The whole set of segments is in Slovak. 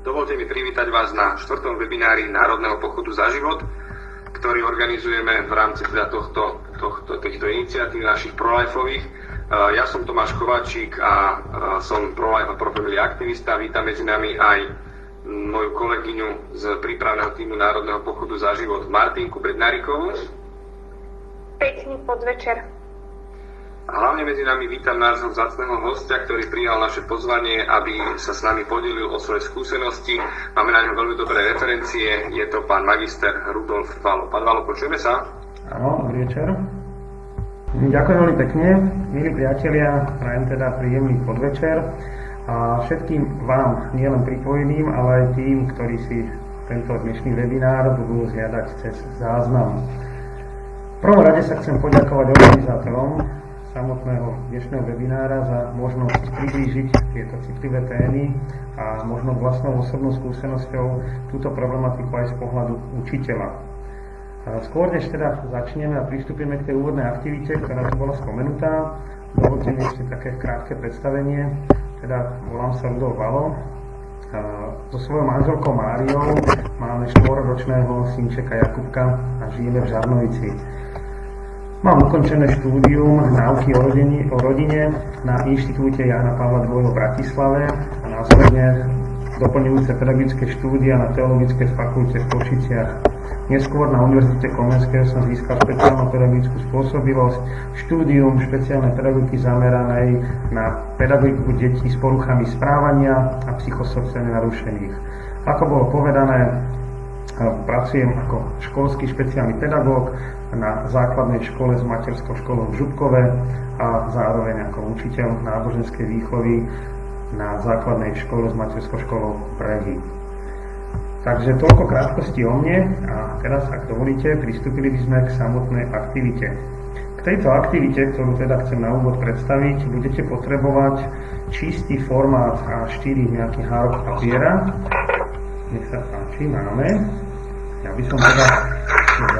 Dovolte mi privítať vás na 4. webinári Národného pochodu za život, ktorý organizujeme v rámci teda týchto iniciatív našich pro-lifeových. Ja som Tomáš Kováčik a som pro-life a pro-family aktivista. Vítam medzi nami aj moju kolegyňu z prípravného týmu Národného pochodu za život Martinku Bednárikovú. Pekný podvečer. A hlavne medzi nami vítam nášho vzácneho hostia, ktorý prijal naše pozvanie, aby sa s nami podelil o svoje skúsenosti. Máme na ňo veľmi dobré referencie. Je to pán magister Rudolf Valo. Pán Valo, počujeme sa? Áno, dobrý večer. Ďakujem veľmi pekne. Milí priatelia, prajem teda príjemný podvečer. A všetkým vám, nielen pripojeným, ale aj tým, ktorí si tento dnešný webinár budú zhľadať cez záznam. V prvom rade sa chcem poďakovať organizátorom samotného dnešného webinára za možnosť priblížiť tieto citlivé témy a možno vlastnou osobnou skúsenosťou túto problematiku aj z pohľadu učiteľa. Skôr než teda začneme a pristúpime k tej úvodnej aktivite, ktorá tu bola spomenutá, dovolte mi ešte také krátke predstavenie. Teda volám sa Rudolf Valo. So svojou manželkou Máriou máme 4-ročného synčeka Jakubka a žijeme v Žarnovici. Mám ukončené štúdium náuky o rodine na Inštitúte Jána Pavla II v Bratislave a následne doplňujúce pedagogické štúdia na Teologickej fakulte v Košiciach. Neskôr na Univerzite Komenského som získal špeciálnu pedagogickú spôsobilosť, štúdium špeciálnej pedagogiky zameranej na pedagogiku detí s poruchami správania a psychosociálne narušených. Ako bolo povedané, pracujem ako školský špeciálny pedagóg na základnej škole s materskou školou v Župkove a zároveň ako učiteľ náboženskej výchovy na základnej škole s materskou školou v Brehy. Takže toľko krátkosti o mne a teraz, ak dovolíte, pristúpili by sme k samotnej aktivite. K tejto aktivite, ktorú teda chcem na úvod predstaviť, budete potrebovať čistý formát A4 nejaký hárok papiera. Nech sa páči, máme. Ja by som teda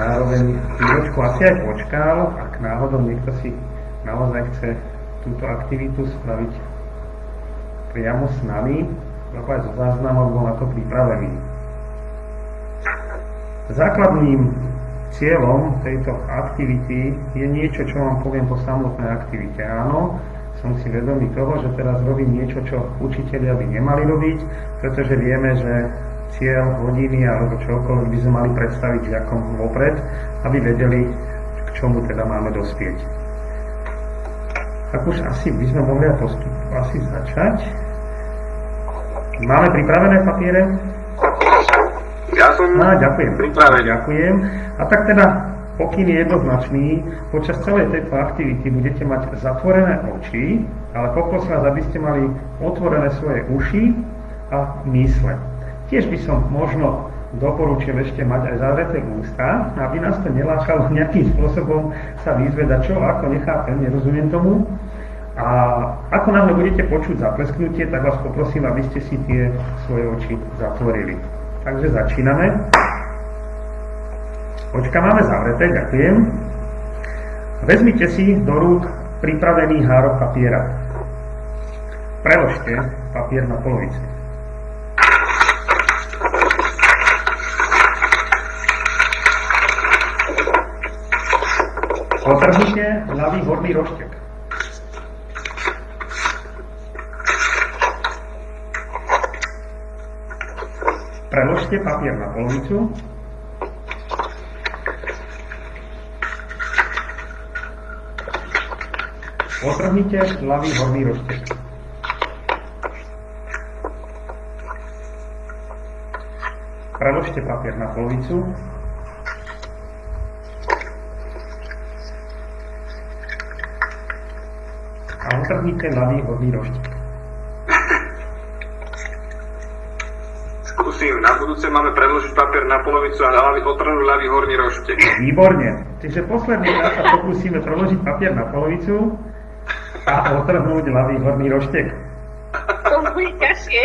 zároveň chvíľočku asi aj počkal, ak náhodou niekto si naozaj chce túto aktivitu spraviť priamo s nami, alebo aj zo záznamu, bol na to pripravený. Základným cieľom tejto aktivity je niečo, čo vám poviem po samotnej aktivite. Áno, som si vedomý toho, že teraz robím niečo, čo učitelia by nemali robiť, pretože vieme, že cieľ, hodiny alebo čokoľvek by sme mali predstaviť žiakom vopred, aby vedeli, k čomu teda máme dospieť. Tak už asi by sme mohli asi začať. Máme pripravené papiere? Ja som Ďakujem. pripravený. Ďakujem. A tak teda pokyn je jednoznačný. Počas celej tejto aktivity budete mať zatvorené oči, ale poprosím vás, aby ste mali otvorené svoje uši a mysle. Tiež by som možno doporučil ešte mať aj zavreté ústa, aby nás to nelákalo nejakým spôsobom sa vyzvedať, čo ako nechápem, nerozumiem tomu. A ako náhle budete počuť zaplesknutie, tak vás poprosím, aby ste si tie svoje oči zatvorili. Takže začíname. Očka máme zavreté, ďakujem. Vezmite si do rúk pripravený hárok papiera. Preložte papier na polovicu. Otrhnite ľavý horný roštek. Preložte papier na polovicu. Otrhnite ľavý horný roštek. Preložte papier na polovicu. A otrhnite ľavý horný roštek. Na budúce máme predložiť papier na polovicu a otrhnúť ľavý horný roštek. Výborne. Čiže posledný raz sa pokúsime preložiť papier na polovicu a otrhnúť ľavý horný roštek. To bude ťažšie.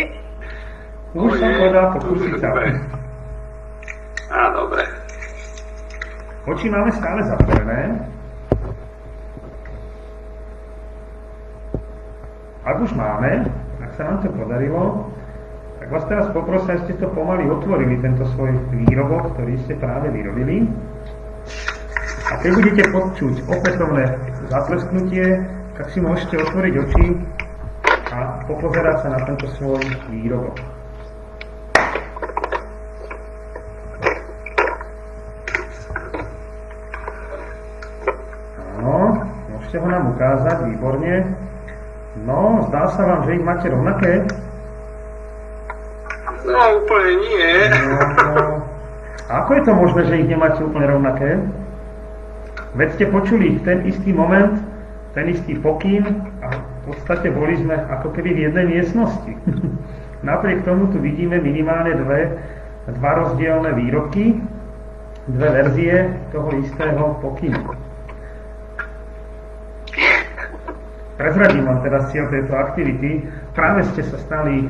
Už som povedal, pokúsiť sa. Dobre. Oči máme stále zatvorené. Ak už máme, ak sa nám to podarilo, Tak vás teraz poprosím, aby ste to pomaly otvorili, tento svoj výrobok, ktorý ste práve vyrobili. A keď budete počuť opätovné zatlesknutie, tak si môžete otvoriť oči a popozerať sa na tento svoj výrobok. Áno, môžete ho nám ukázať, výborne. No, zdá sa vám, že ich máte rovnaké? No, úplne nie. No, ako je to možné, že ich nemáte úplne rovnaké? Veď ste počuli ten istý moment, ten istý pokyn a v podstate boli sme ako keby v jednej miestnosti. Napriek tomu tu vidíme minimálne dva rozdielne výrobky, dve verzie toho istého pokynu. Prezradím vám teraz cieľ tejto aktivity. Práve ste sa stali,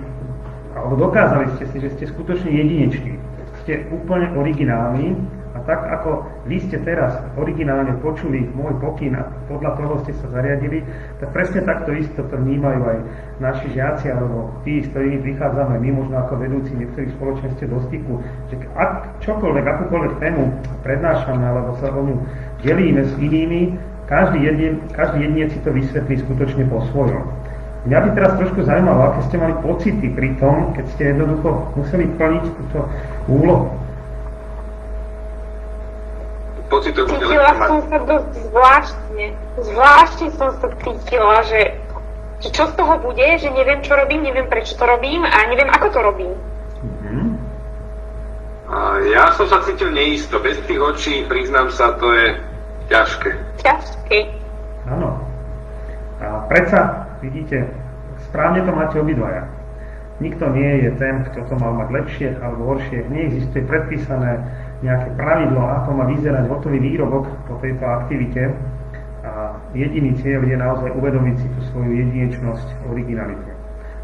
alebo dokázali ste si, že ste skutočne jedineční. Ste úplne originálni a tak ako vy ste teraz originálne počuli môj pokyn a podľa toho ste sa zariadili, tak presne takto isto to vnímajú aj naši žiaci alebo tí, s ktorými prichádzame my, možno ako vedúci niektorých spoločenstiev do styku, že ak čokoľvek, akúkoľvek tému prednášame alebo sa o ňu delíme s inými, každý jedinec si to vysvetlí skutočne po svojom. Mňa by teraz trošku zaujímalo, aké ste mali pocity pri tom, keď ste jednoducho museli plniť túto úlohu. Cítila som sa dosť zvláštne. Zvláštne som sa cítila, že čo z toho bude, že neviem, čo robím, neviem, prečo to robím a neviem, ako to robím. Ja som sa cítil neisto. Bez tých očí, priznám sa, to je ťažké. Ťažké. Áno. A predsa, vidíte, správne to máte obidvaja. Nikto nie je ten, kto to mal mať lepšie alebo horšie. Neexistuje predpísané nejaké pravidlo, ako má vyzerať hotový výrobok po tejto aktivite. A jediný cieľ je naozaj uvedomiť si tú svoju jedinečnosť, originalitu.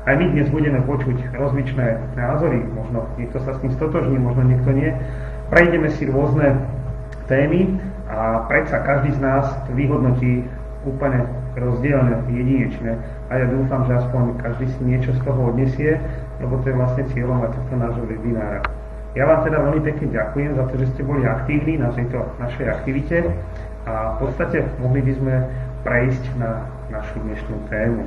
Aj my dnes budeme počuť rozličné názory, možno niekto sa s tým stotožní, možno niekto nie. Prejdeme si rôzne témy a predsa každý z nás to vyhodnotí úplne rozdielne, jedinečné a ja dúfam, že aspoň každý si niečo z toho odnesie, lebo to je vlastne cieľom aj tohto nášho webinára. Ja vám teda veľmi pekne ďakujem za to, že ste boli aktívni na tejto našej aktivite a v podstate mohli by sme prejsť na našu dnešnú tému.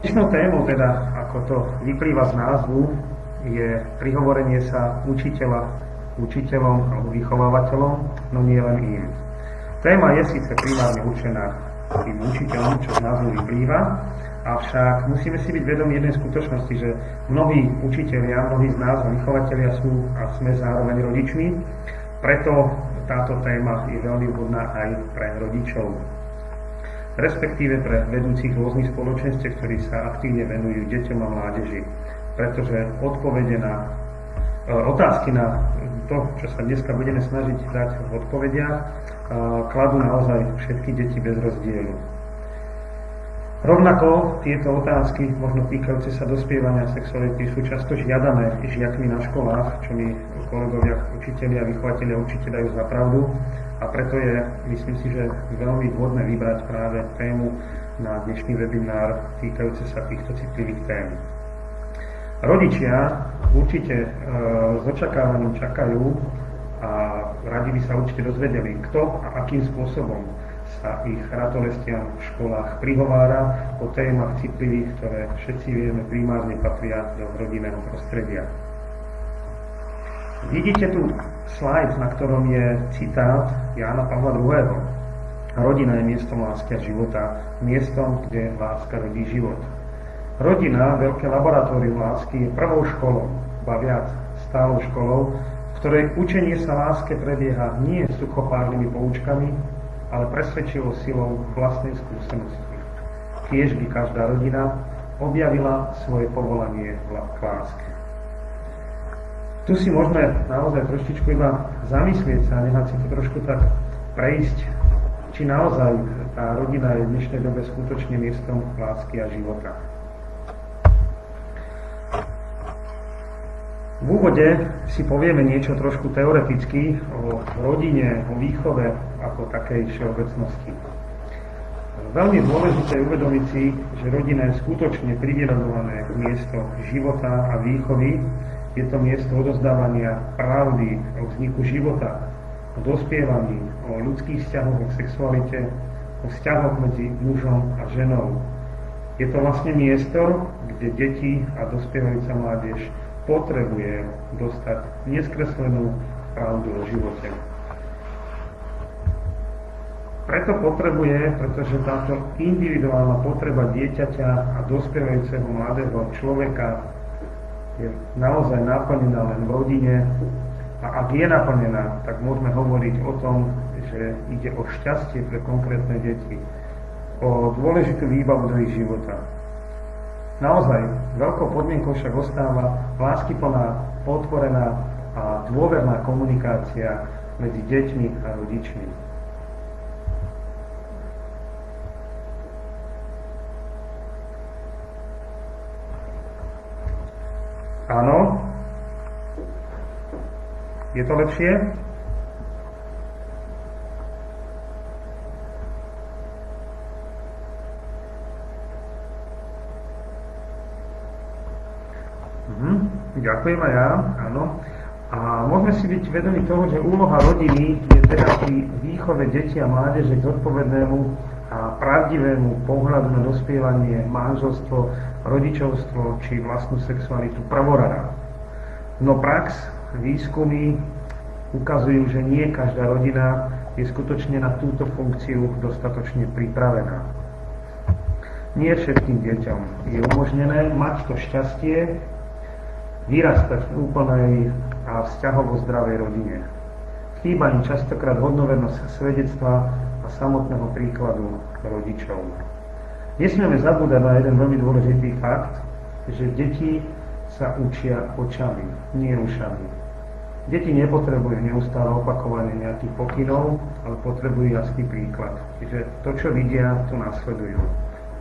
Dnešnou témou teda, ako to vyplýva z názvu, je prihovorenie sa učiteľa učiteľom alebo vychovávateľom, no nie len im. Téma je síce primárne určená tým učiteľom, čo z názvu vyplýva, avšak musíme si byť vedomi jednej skutočnosti, že mnohí učitelia, mnohí z nás, vychovatelia sú a sme zároveň rodičmi, preto táto téma je veľmi vhodná aj pre rodičov, respektíve pre vedúcich rôznych spoločenstiev, ktorí sa aktívne venujú deťom a mládeži, pretože odpovede na otázky na to, čo sa dneska budeme snažiť dať v odpovediach, kladú naozaj všetky deti bez rozdielu. Rovnako tieto otázky, možno týkajúce sa dospievania sexuality, sú často žiadané žiakmi na školách, čo mi kolegovia, učitelia, vychovatelia určite dajú za pravdu a preto je, myslím si, že veľmi vhodné vybrať práve tému na dnešný webinár týkajúce sa týchto citlivých tém. Rodičia určite s očakávaním čakajú a radi by sa určite dozvedeli, kto a akým spôsobom sa ich ratolestiam v školách prihovára o témach citlivých, ktoré všetci vieme primárne patria do rodinného prostredia. Vidíte tu slajd, na ktorom je citát Jána Pavla II. Rodina je miestom lásky a života, miestom, kde láska rodí život. Rodina, veľké laboratórium lásky, je prvou školou, ba viac, stálou školou, v ktorej učenie sa láske prebieha nie suchopárnymi poučkami, ale presvedčivou silou vlastnej skúsenosti. Tiež by každá rodina objavila svoje povolanie k láske. Tu si môžeme naozaj trošičku iba zamyslieť sa a nechať si to trošku tak prejsť, či naozaj tá rodina je v dnešnej dobe skutočne miestom lásky a života. V úvode si povieme niečo trošku teoreticky o rodine, o výchove ako takej všeobecnosti. Veľmi dôležité je uvedomiť si, že rodina je skutočne privilegované miesto života a výchovy. Je to miesto odozdávania pravdy o vzniku života, o dospievaní, o ľudských vzťahoch, o sexualite, o vzťahoch medzi mužom a ženou. Je to vlastne miesto, kde deti a dospievajúca mládež potrebuje dostať neskreslenú pravdu o živote. Preto pretože táto individuálna potreba dieťaťa a dospievajúceho mladého človeka je naozaj naplnená len v rodine. A ak je naplnená, tak môžeme hovoriť o tom, že ide o šťastie pre konkrétne deti, o dôležitú výbavu do ich života. Naozaj, veľkou podmienkou však ostáva láskyplná, podporená a dôverná komunikácia medzi deťmi a rodičmi. Áno? Je to lepšie? Ďakujem aj ja, áno. A môžeme si byť vedomi toho, že úloha rodiny je teda pri výchove detí a mládeže k zodpovednému a pravdivému pohľadu na dospievanie, manželstvo, rodičovstvo či vlastnú sexualitu prvorada. No prax, výskumy ukazujú, že nie každá rodina je skutočne na túto funkciu dostatočne pripravená. Nie všetkým deťom je umožnené mať to šťastie vyrastať v úplnej a vzťahovo zdravej rodine. Chýba im častokrát hodnovernosť svedectva a samotného príkladu rodičov. Nesmieme zabúdať na jeden veľmi dôležitý fakt, že deti sa učia očami, nie ušami. Deti nepotrebujú neustále opakovanie nejakých pokynov, ale potrebujú jasný príklad. Čiže to, čo vidia, to nasledujú.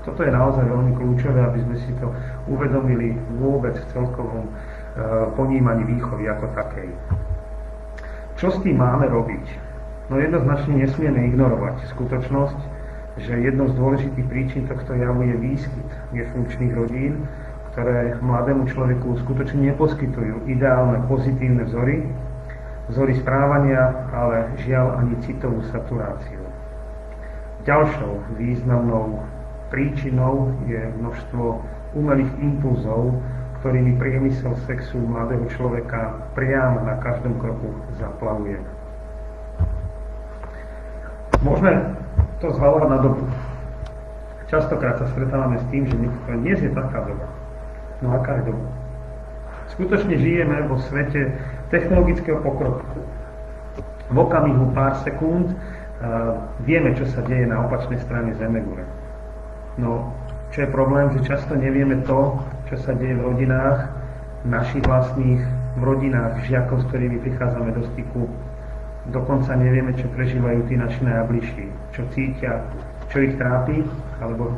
Toto je naozaj veľmi kľúčové, aby sme si to uvedomili vôbec v celkovom ponímaní výchovy ako takej. Čo s tým máme robiť? No jednoznačne nesmieme ignorovať skutočnosť, že jednou z dôležitých príčin tohto javu je výskyt nefunkčných rodín, ktoré mladému človeku skutočne neposkytujú ideálne pozitívne vzory správania, ale žiaľ ani citovú saturáciu. Ďalšou významnou príčinou je množstvo umelých impulzov, ktorými priemysel sexu mladého človeka priamo na každom kroku zaplavuje. Môžeme to zvalovať na dobu. Častokrát sa stretávame s tým, že dnes je taká doba. No aká je doba? Skutočne žijeme vo svete technologického pokroku. V okamihu pár sekúnd vieme, čo sa deje na opačnej strane Zemegule. No, čo je problém, že často nevieme to, čo sa deje v rodinách našich vlastných, v rodinách žiakov, s ktorými prichádzame do styku. Dokonca nevieme, čo prežívajú tí naši najbližší, čo cítia, čo ich trápi, alebo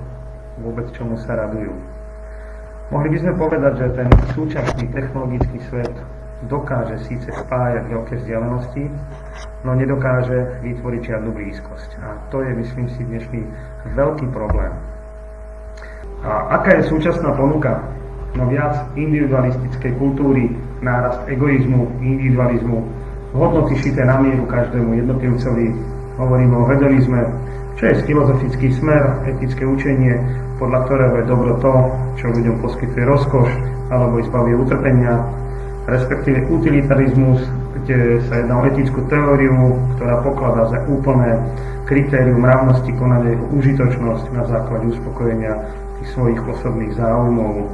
vôbec čomu sa radujú. Mohli by sme povedať, že ten súčasný technologický svet dokáže síce spájať veľké vzdialenosti, no nedokáže vytvoriť žiadnu blízkosť. A to je, myslím si, dnešný veľký problém. A aká je súčasná ponuka? No viac individualistickej kultúry, nárast egoizmu, individualizmu, hodnoty šité na mieru každému jednotlivcovi, hovoríme o hedonizme, čo je filozofický smer, etické učenie, podľa ktorého je dobro to, čo ľuďom poskytuje rozkoš alebo ich zbavuje utrpenia, respektíve utilitarizmus, kde sa jedná o etickú teóriu, ktorá pokladá za úplné kritérium mravnosti konania jeho užitočnosť na základe uspokojenia tých svojich osobných záujmov.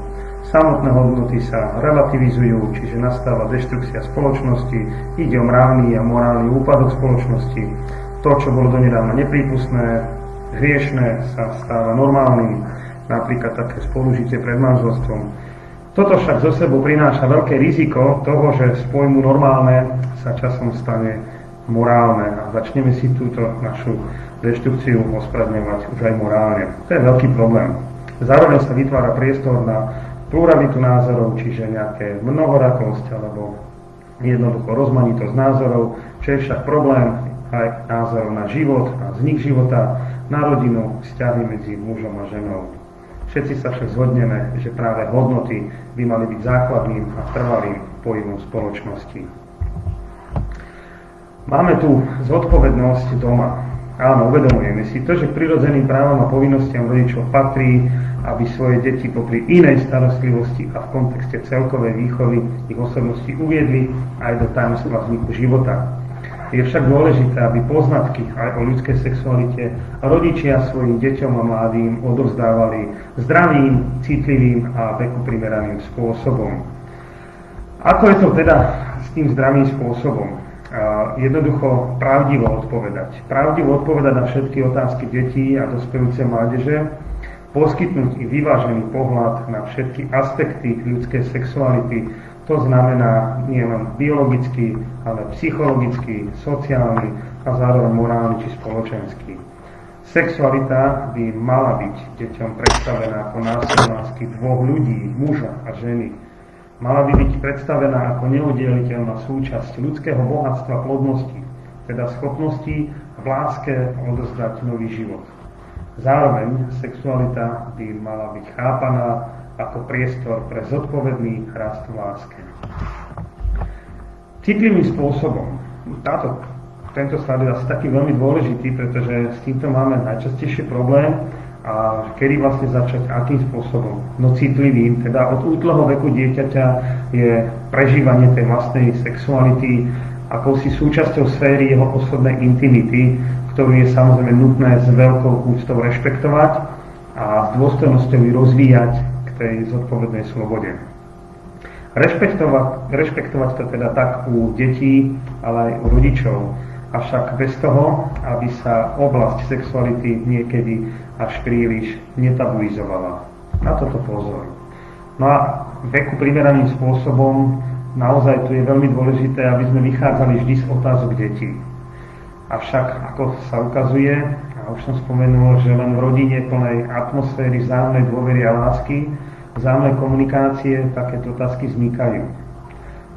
Samotné hodnoty sa relativizujú, čiže nastáva deštrukcia spoločnosti, ide o mravný a morálny úpadok spoločnosti. To, čo bolo donedávna neprípustné, hriešné, sa stáva normálnym, napríklad také spolužitie pred manželstvom. Toto však zo sebou prináša veľké riziko toho, že z pojmu normálne sa časom stane morálne a začneme si túto našu deštrukciu ospravedlňovať už aj morálne. To je veľký problém. Zároveň sa vytvára priestor na pluralitu názorov, čiže nejaké mnohorakosť alebo jednoducho rozmanitosť názorov, čo je však problém aj názorov na život a vznik života, na rodinu, vzťahy medzi mužom a ženou. Všetci sa však zhodneme, že práve hodnoty by mali byť základným a trvalým pojmom spoločnosti. Máme tu zodpovednosť doma. Áno, uvedomujeme si to, že k prirodzeným právom a povinnostiam rodičov patrí, aby svoje deti popri inej starostlivosti a v kontexte celkovej výchovy ich osobnosti uviedli aj do tajomstva vzniku života. Je však dôležité, aby poznatky aj o ľudskej sexualite rodičia svojim deťom a mladým odovzdávali zdravým, citlivým a veku primeraným spôsobom. Ako je to teda s tým zdravým spôsobom? Jednoducho pravdivo odpovedať. Pravdivo odpovedať na všetky otázky detí a dospelujúcej mládeže, poskytnúť i vyvážený pohľad na všetky aspekty ľudskej sexuality. To znamená nielen biologický, ale psychologický, sociálny a zároveň morálny či spoločenský. Sexualita by mala byť deťom predstavená ako nástroj lásky dvoch ľudí, muža a ženy. Mala by byť predstavená ako neoddeliteľná súčasť ľudského bohatstva plodnosti, teda schopnosti v láske odozdať nový život. Zároveň sexualita by mala byť chápaná ako priestor pre zodpovedný rast v láske. Citlivým spôsobom. Tento slide je asi taký veľmi dôležitý, pretože s týmto máme najčastejšie problém a kedy vlastne začať, akým spôsobom. No citlivým, teda od útleho veku dieťaťa je prežívanie tej vlastnej sexuality akousi súčasťou sféry jeho osobnej intimity, ktorú je samozrejme nutné s veľkou úctou rešpektovať a s dôstojnosťou rozvíjať k tej zodpovednej slobode. Rešpektovať to teda tak u detí, ale aj u rodičov, avšak bez toho, aby sa oblasť sexuality niekedy až príliš netabuizovala. Na toto pozor. No a veku primeraným spôsobom naozaj tu je veľmi dôležité, aby sme vychádzali vždy z otázok detí. Avšak, ako sa ukazuje, a už som spomenul, že len v rodine plnej atmosféry vzájomnej dôvery a lásky, vzájomnej komunikácie takéto otázky vznikajú.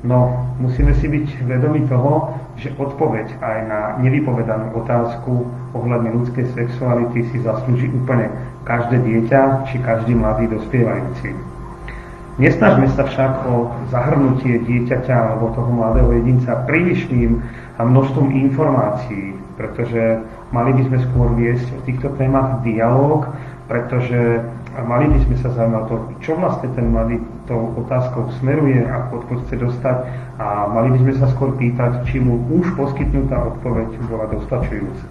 No, musíme si byť vedomi toho, že odpoveď aj na nevypovedanú otázku ohľadne ľudskej sexuality si zaslúži úplne každé dieťa či každý mladý dospievajúci. Nesnažme sa však o zahrnutie dieťaťa alebo toho mladého jedinca prílišným a množstvom informácií, pretože mali by sme skôr viesť o týchto témach dialóg, pretože mali by sme sa zaujímať o to, čo vlastne ten mladý tou otázkou smeruje a odpoveď chce dostať a mali by sme sa skôr pýtať, či mu už poskytnutá odpoveď bola dostačujúca.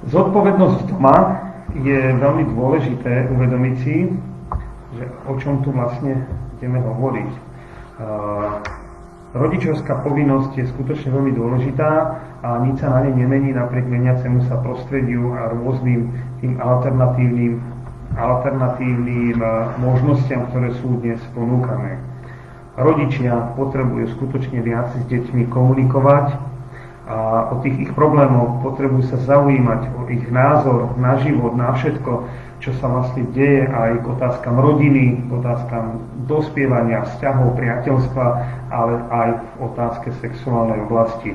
Zodpovednosť doma je veľmi dôležité uvedomiť si, že o čom tu vlastne ideme hovoriť. Rodičovská povinnosť je skutočne veľmi dôležitá a nič sa na nej nemení napriek meniacemu sa prostrediu a rôznym tým alternatívnym možnostiam, ktoré sú dnes ponúkané. Rodičia potrebujú skutočne viac s deťmi komunikovať a o tých ich problémoch potrebujú sa zaujímať, o ich názor na život, na všetko, čo sa vlastne deje aj k otázkam rodiny, k otázkam dospievania, vzťahov, priateľstva, ale aj v otázke sexuálnej oblasti.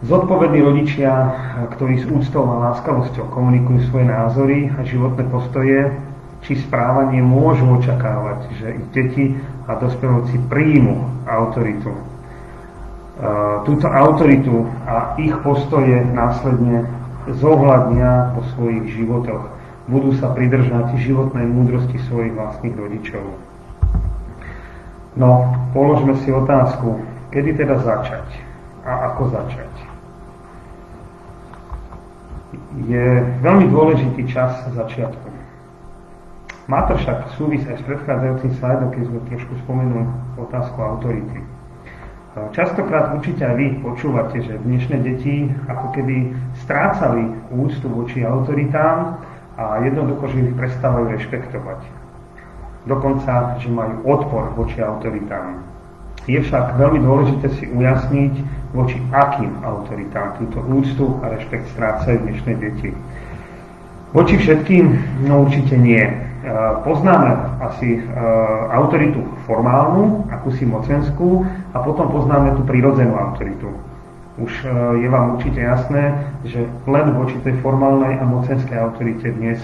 Zodpovední rodičia, ktorí s úctou a láskavosťou komunikujú svoje názory a životné postoje či správanie, môžu očakávať, že ich deti a dospelujúci príjmu autoritu. Túto autoritu a ich postoje následne zohľadnia vo svojich životoch. Budú sa pridržať životnej múdrosti svojich vlastných rodičov. No, položme si otázku, kedy teda začať a ako začať. Je veľmi dôležitý čas začiatku. Má to však súvis aj s predchádzajúcim slajdom, keď sme trošku spomenuli otázku autority. Častokrát určite aj vy počúvate, že dnešné deti ako keby strácali úctu voči autoritám a jednoducho, že ich prestávajú rešpektovať. Dokonca, že majú odpor voči autoritám. Je však veľmi dôležité si ujasniť, voči akým autoritám túto úctu a rešpekt strácajú dnešné deti. Voči všetkým? No určite nie. poznáme asi autoritu formálnu, akúsi mocenskú, a potom poznáme tú prirodzenú autoritu. Už je vám určite jasné, že len voči tej formálnej a mocenskej autorite dnes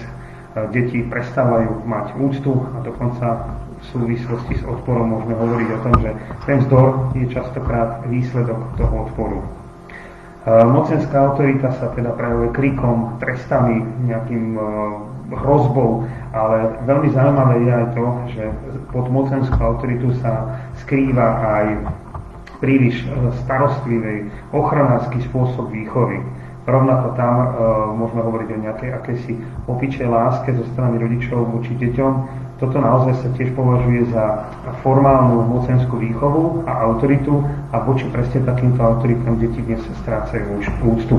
deti prestávajú mať úctu, a dokonca v súvislosti s odporom môžeme hovoriť o tom, že ten vzdor je častokrát výsledok toho odporu. Mocenská autorita sa teda prejavuje krikom, trestami, nejakým hrozbou, ale veľmi zaujímavé je aj to, že pod mocenskú autoritu sa skrýva aj príliš starostlivý, ochranársky spôsob výchovy. Rovnako tam môžeme hovoriť o nejakej akejsi opičej láske zo strany rodičov voči deťom. Toto naozaj sa tiež považuje za formálnu mocenskú výchovu a autoritu, a voči presne takýmto autoritám deti dnes strácajú úctu.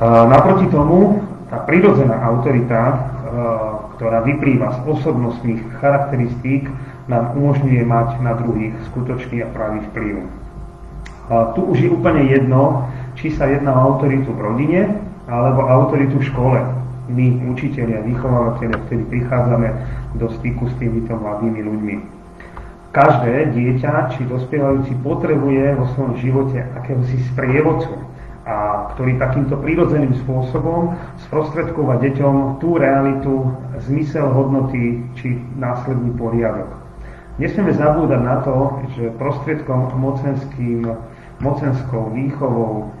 Naproti tomu, tá prirodzená autorita, ktorá vyplýva z osobnostných charakteristík, nám umožňuje mať na druhých skutočný a pravý vplyv. Tu už je úplne jedno, či sa jedná o autoritu v rodine, alebo autoritu v škole. My, učitelia, vychovávateľia, vtedy prichádzame do styku s týmito mladými ľuďmi. Každé dieťa či dospievajúci potrebuje vo svojom živote akéhosi sprievodcu, a ktorý takýmto prirodzeným spôsobom sprostredkúva deťom tú realitu, zmysel hodnoty či následný poriadok. Nesmieme zabúdať na to, že prostriedkom mocenskou výchovou,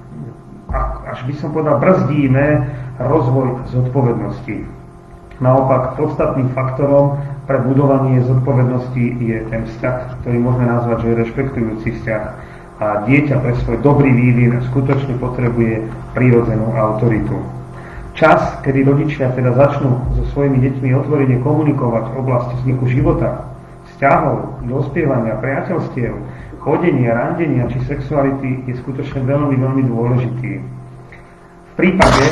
až by som povedal, brzdíme rozvoj zodpovednosti. Naopak, podstatným faktorom pre budovanie zodpovednosti je ten vzťah, ktorý môžeme nazvať, že je rešpektujúci vzťah. A dieťa pre svoj dobrý vývin skutočne potrebuje prirodzenú autoritu. Čas, kedy rodičia teda začnú so svojimi deťmi otvorene komunikovať v oblasti vzniku života, vzťahov, dospievania, priateľstiev, chodenia, randenia či sexuality, je skutočne veľmi, veľmi dôležitý. V prípade,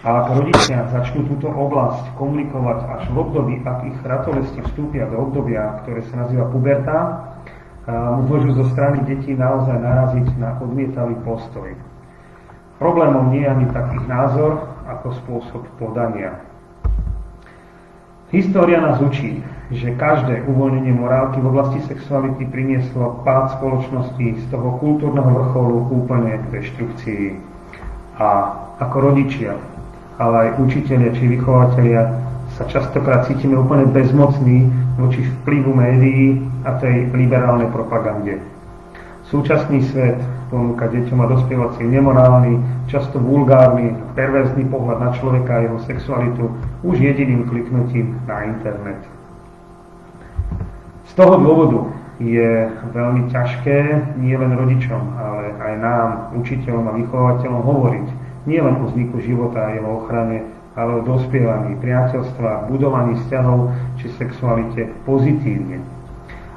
ak rodičia začnú túto oblasť komunikovať až v období, ak ich ratolesti vstúpia do obdobia, ktoré sa nazýva puberta, môžu zo strany detí naozaj naraziť na odmietavý postoj. Problémom nie je ani tak ich názor, ako spôsob podania. História nás učí, že každé uvoľnenie morálky v oblasti sexuality prinieslo pád spoločnosti z toho kultúrneho vrcholu úplne k deštrukcii. A ako rodičia, ale aj učitelia či vychovatelia sa častokrát cítime úplne bezmocní voči vplyvu médií a tej liberálnej propagande. Súčasný svet ponúka deťom a dospievaciu nemorálny, často vulgárny, perverzný pohľad na človeka a jeho sexualitu už jediným kliknutím na internet. Z toho dôvodu je veľmi ťažké nielen rodičom, ale aj nám, učiteľom a vychovateľom, hovoriť nielen o vzniku života a jeho ochrane, ale o dospievaní, priateľstvách, budovaní vzťahov či sexualite pozitívne.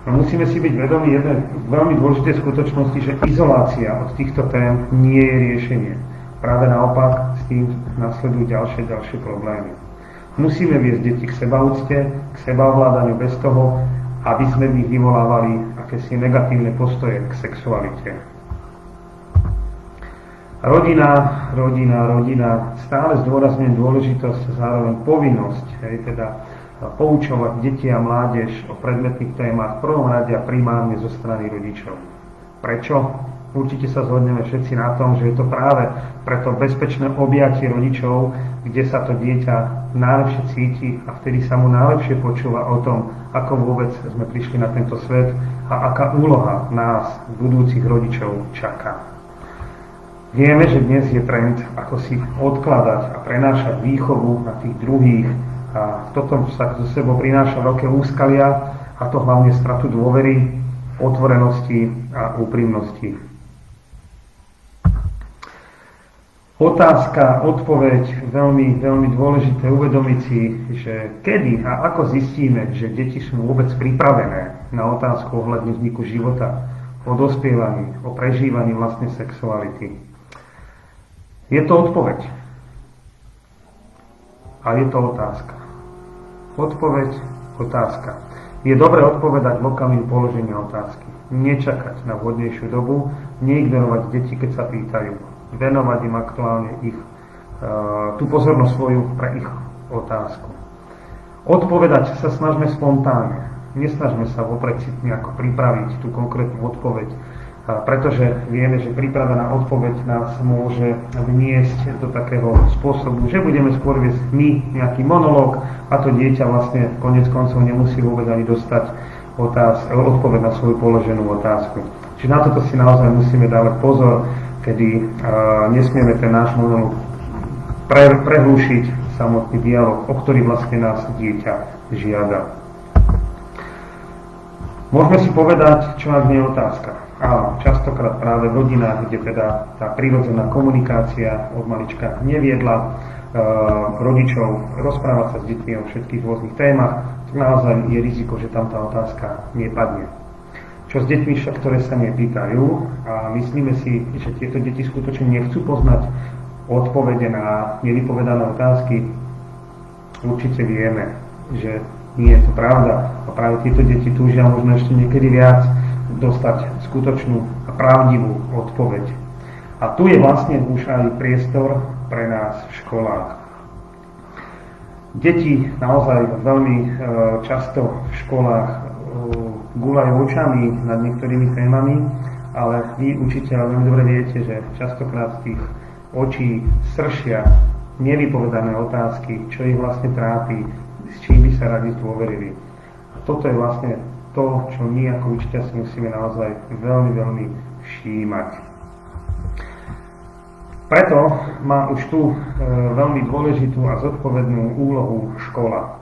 No musíme si byť vedomi jednej veľmi dôležitej skutočnosti, že izolácia od týchto tém nie je riešenie. Práve naopak, s tým nasledujú ďalšie problémy. Musíme viesť deti k sebaúcte, k sebaovládaniu bez toho, aby sme v nich vyvolávali akési negatívne postoje k sexualite. Rodina, stále zdôrazňujem dôležitosť a zároveň povinnosť, teda poučovať deti a mládež o predmetných témach v prvom rade a primárne zo strany rodičov. Prečo? Určite sa zhodneme všetci na tom, že je to práve preto bezpečné objatie rodičov, kde sa to dieťa najlepšie cíti a vtedy sa mu najlepšie počúva o tom, ako vôbec sme prišli na tento svet a aká úloha nás, budúcich rodičov, čaká. Vieme, že dnes je trend, ako si odkladať a prenášať výchovu na tých druhých, a toto sa zo sebou prináša veľké úskalia, a to hlavne stratu dôvery, otvorenosti a úprimnosti. Otázka, odpoveď, veľmi, veľmi dôležité uvedomiť si, že kedy a ako zistíme, že deti sú vôbec pripravené na otázku ohľadne vzniku života, o dospievaní, o prežívaní vlastnej sexuality. Je to odpoveď. A je to otázka. Odpoveď, otázka. Je dobré odpovedať v okamihu položenia otázky. Nečakať na vhodnejšiu dobu, neignorovať deti, keď sa pýtajú. Venovať im aktuálne tú pozornosť svoju pre ich otázku. Odpovedať sa snažme spontánne. Nesnažme sa vopred si nejako pripraviť tú konkrétnu odpoveď, pretože vieme, že pripravená odpoveď nás môže vniesť do takého spôsobu, že budeme skôr viesť my nejaký monológ a to dieťa vlastne koniec koncov nemusí vôbec ani dostať odpoveď na svoju položenú otázku. Čiže na toto si naozaj musíme dávať pozor, kedy nesmieme ten náš monológ prehlúšiť samotný dialog, o ktorý vlastne nás dieťa žiada. Môžeme si povedať, čo ak nie je otázka. Áno, častokrát práve v rodinách, kde teda tá prírodzená komunikácia od malička neviedla rodičov rozprávať sa s deťmi o všetkých rôznych témach, naozaj je riziko, že tam tá otázka nepadne. Čo s deťmi však, ktoré sa nepýtajú a myslíme si, že tieto deti skutočne nechcú poznať odpovede na nevypovedané otázky, určite vieme, že nie je to pravda a práve tieto deti túžia možno ešte niekedy viac dostať skutočnú a pravdivú odpoveď. A tu je vlastne už aj priestor pre nás v školách. Deti naozaj veľmi často v školách gúľajú očami nad niektorými témami, ale vy, učiteľ, veľmi dobre viete, že častokrát z tých očí sršia nevypovedané otázky, čo ich vlastne trápi, s čím by sa radi zdôverili. A toto je vlastne to, čo my ako učiteľ si musíme naozaj veľmi, veľmi všímať. Preto má už tu veľmi dôležitú a zodpovednú úlohu škola.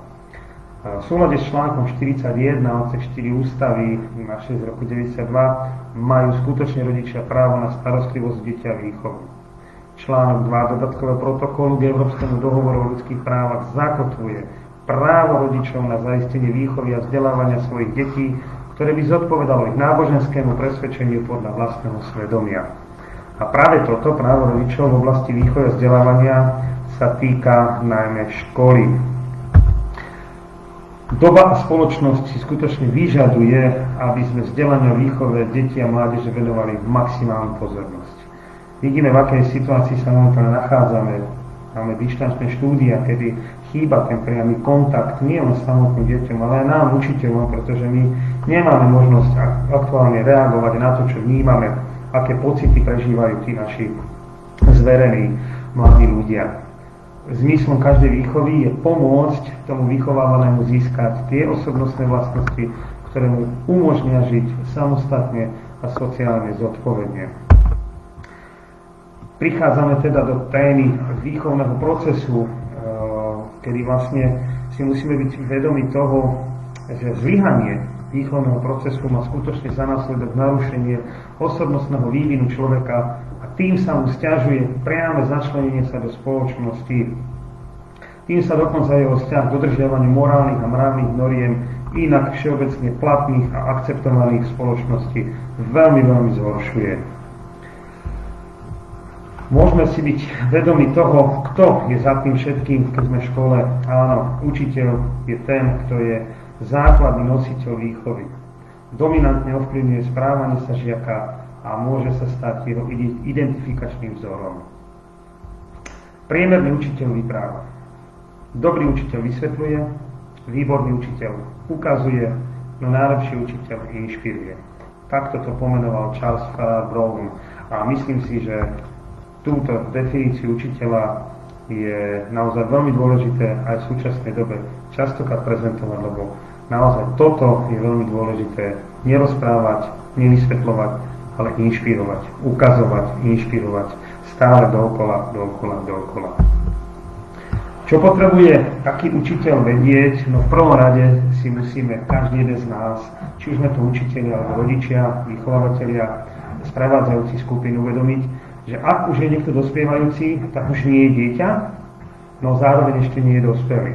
V súlade s článkom 41 odsek 4 ústavy našej z roku 92 majú skutočne rodičia právo na starostlivosť dieťa a výchovu. Článok 2 dodatkového protokolu k Európskemu dohovoru o ľudských právach zakotvuje právo rodičov na zaistenie výchovy a vzdelávania svojich detí, ktoré by zodpovedalo ich náboženskému presvedčeniu podľa vlastného svedomia. A práve toto právo rodičov v oblasti výchovy a vzdelávania sa týka najmä školy. Doba a spoločnosť si skutočne vyžaduje, aby sme vzdelaniu a výchove detí a mládeže venovali maximálnu pozornosť. Vidíme, v akej situácii sa momentálne nachádzame. Máme dištančné štúdia, kedy chýba ten priamy kontakt nie len s samotným deťom, ale aj nám, učiteľom, pretože my nemáme možnosť aktuálne reagovať na to, čo vnímame, aké pocity prežívajú tí naši zverení mladí ľudia. Zmyslom každej výchovy je pomôcť tomu vychovávanému získať tie osobnostné vlastnosti, ktoré mu umožnia žiť samostatne a sociálne zodpovedne. Prichádzame teda do témy výchovného procesu, kedy vlastne si musíme byť vedomi toho, že zlyhanie výchovného procesu má skutočne za následok narušenie osobnostného vývinu človeka a tým sa mu sťažuje priame začlenenie sa do spoločnosti. Tým sa dokonca jeho vzťah k dodržiavaniu morálnych a mravných noriem inak všeobecne platných a akceptovaných v spoločnosti veľmi, veľmi zhoršuje. Môžeme si byť vedomi toho, kto je za tým všetkým, keď sme v škole. Áno, učiteľ je ten, kto je základný nositeľ výchovy. Dominantne ovplyvňuje správanie sa žiaka a môže sa stať jeho identifikačným vzorom. Priemerný učiteľ vypráva. Dobrý učiteľ vysvetľuje, výborný učiteľ ukazuje, no najlepší učiteľ inšpiruje. Takto to pomenoval Charles Farrar Brown a myslím si, že túto definíciu učiteľa je naozaj veľmi dôležité aj v súčasnej dobe častokrát prezentovať, lebo naozaj toto je veľmi dôležité nerozprávať, nevysvetľovať, ale inšpirovať, ukazovať, inšpirovať stále dookola. Čo potrebuje taký učiteľ vedieť? No v prvom rade si musíme každý jeden z nás, či už sme to učitelia alebo rodičia, vychovávateľia, sprevádzajúci skupinu uvedomiť, že ak už je niekto dospievajúci, tak už nie je dieťa, no zároveň ešte nie je dospelý.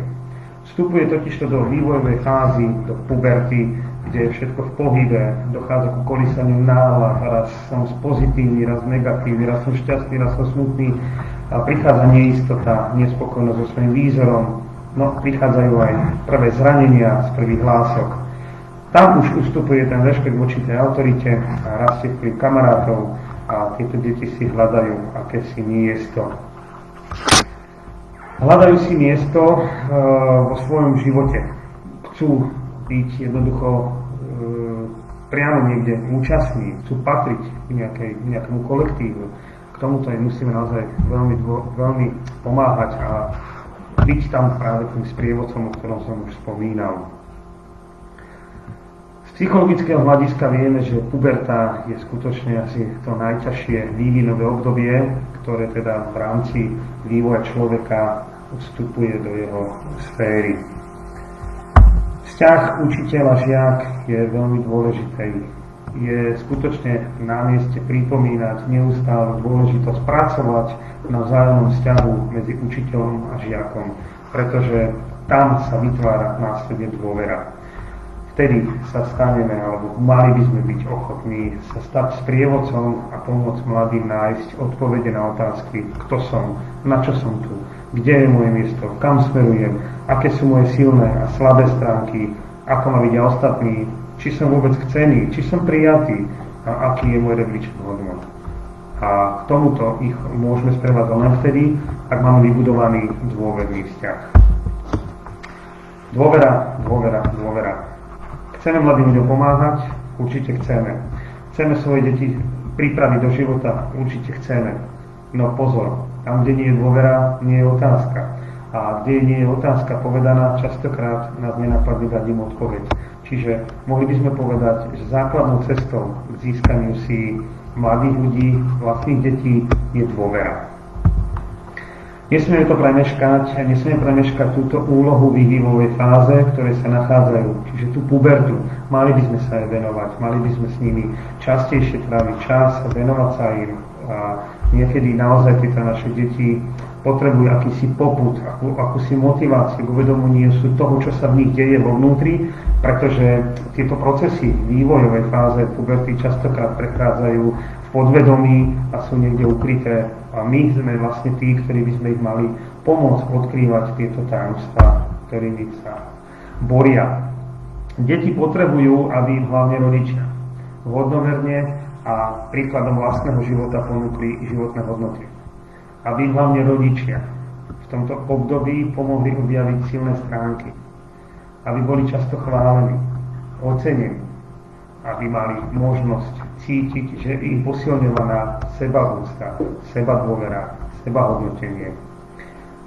Vstupuje totižto do vývojovej fázy, do puberty, kde je všetko v pohybe, dochádza ku kolísaniu nálad, raz som pozitívny, raz negatívny, raz som šťastný, raz som smutný, a prichádza neistota, nespokojnosť so svojím výzorom, no prichádzajú aj prvé zranenia z prvých hlások. Tam už ustupuje ten rešpekt voči tej autorite a rastie vplyv kamarátov, a tieto deti si hľadajú akési miesto. Hľadajú si miesto vo svojom živote. Chcú byť jednoducho priamo niekde účastní, chcú patriť nejakému kolektívu. K tomuto im musíme naozaj veľmi pomáhať a byť tam práve tým sprievodcom, o ktorom som už spomínal. Z psychologického hľadiska vieme, že puberta je skutočne asi to najťažšie vývinové obdobie, ktoré teda v rámci vývoja človeka vstupuje do jeho sféry. Vzťah učiteľ-žiak je veľmi dôležitý. Je skutočne na mieste pripomínať neustále dôležitosť pracovať na vzájomnom vzťahu medzi učiteľom a žiakom, pretože tam sa vytvára následne dôvera. Vtedy sa staneme, alebo mali by sme byť ochotní sa stať sprievodcom a pomôcť mladým nájsť odpovede na otázky, kto som, na čo som tu, kde je moje miesto, kam smerujem, aké sú moje silné a slabé stránky, ako ma vidia ostatní, či som vôbec chcený, či som prijatý a aký je môj rebríček hodnot. A k tomuto ich môžeme sprevádzať len vtedy, ak máme vybudovaný dôverný vzťah. Dôvera. Chceme mladým ľuďom pomáhať? Určite chceme. Chceme svoje deti pripraviť do života? Určite chceme. No pozor, tam, kde nie je dôvera, nie je otázka. A kde nie je otázka povedaná, častokrát nás nenapadne dať im odpoveď. Čiže mohli by sme povedať, že základnou cestou k získaniu si mladých ľudí, vlastných detí, je dôvera. Nesmieme to premeškať, nesmieme premeškať túto úlohu v vývojovej fáze, v ktorej sa nachádzajú, čiže tú pubertu. Mali by sme sa aj venovať, mali by sme s nimi častejšie tráviť čas, venovať sa im. A niekedy naozaj tieto naše deti potrebujú akýsi popud, akúsi motiváciu k uvedomeniu sú toho, čo sa v nich deje vo vnútri, pretože tieto procesy v vývojovej fáze puberty častokrát prechádzajú v podvedomí a sú niekde ukryté. A my sme vlastne tí, ktorí by sme ich mali pomôcť odkrývať tieto tajomstvá, ktorými sa boria. Deti potrebujú, aby im hlavne rodičia hodnomerne a príkladom vlastného života ponúkli životné hodnoty. Aby im hlavne rodičia v tomto období pomohli objaviť silné stránky. Aby boli často chválení, ocenení. Aby mali možnosť cítiť, že im posilňovaná sebaúcta, sebadôvera, sebahodnotenie.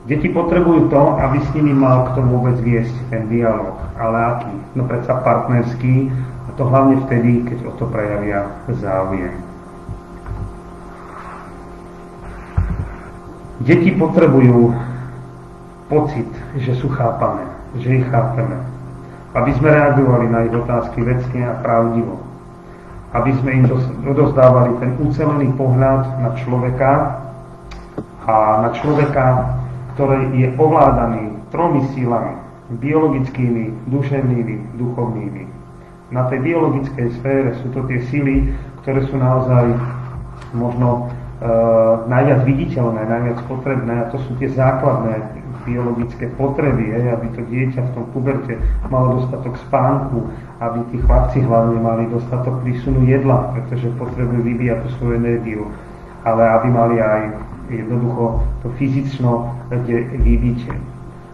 Deti potrebujú to, aby s nimi mal kto vôbec viesť ten dialog. Ale aký? No predsa partnerský, a to hlavne vtedy, keď o to prejavia záujem. Deti potrebujú pocit, že sú chápané, že ich chápeme. Aby sme reagovali na ich otázky vecne a pravdivo. Aby sme im odozdávali ten ucelený pohľad na človeka a na človeka, ktorý je ovládaný 3 sílami, biologickými, duševnými, duchovnými. Na tej biologickej sfére sú to tie síly, ktoré sú naozaj možno najviac viditeľné, najviac potrebné, a to sú tie základné biologické potreby, aby to dieťa v tom puberte malo dostatok spánku, aby tí chlapci hlavne mali dostatok prísunu jedla, pretože potrebujú vyvíjať tú svoju energiu, ale aby mali aj jednoducho to fyzično kde vybiť.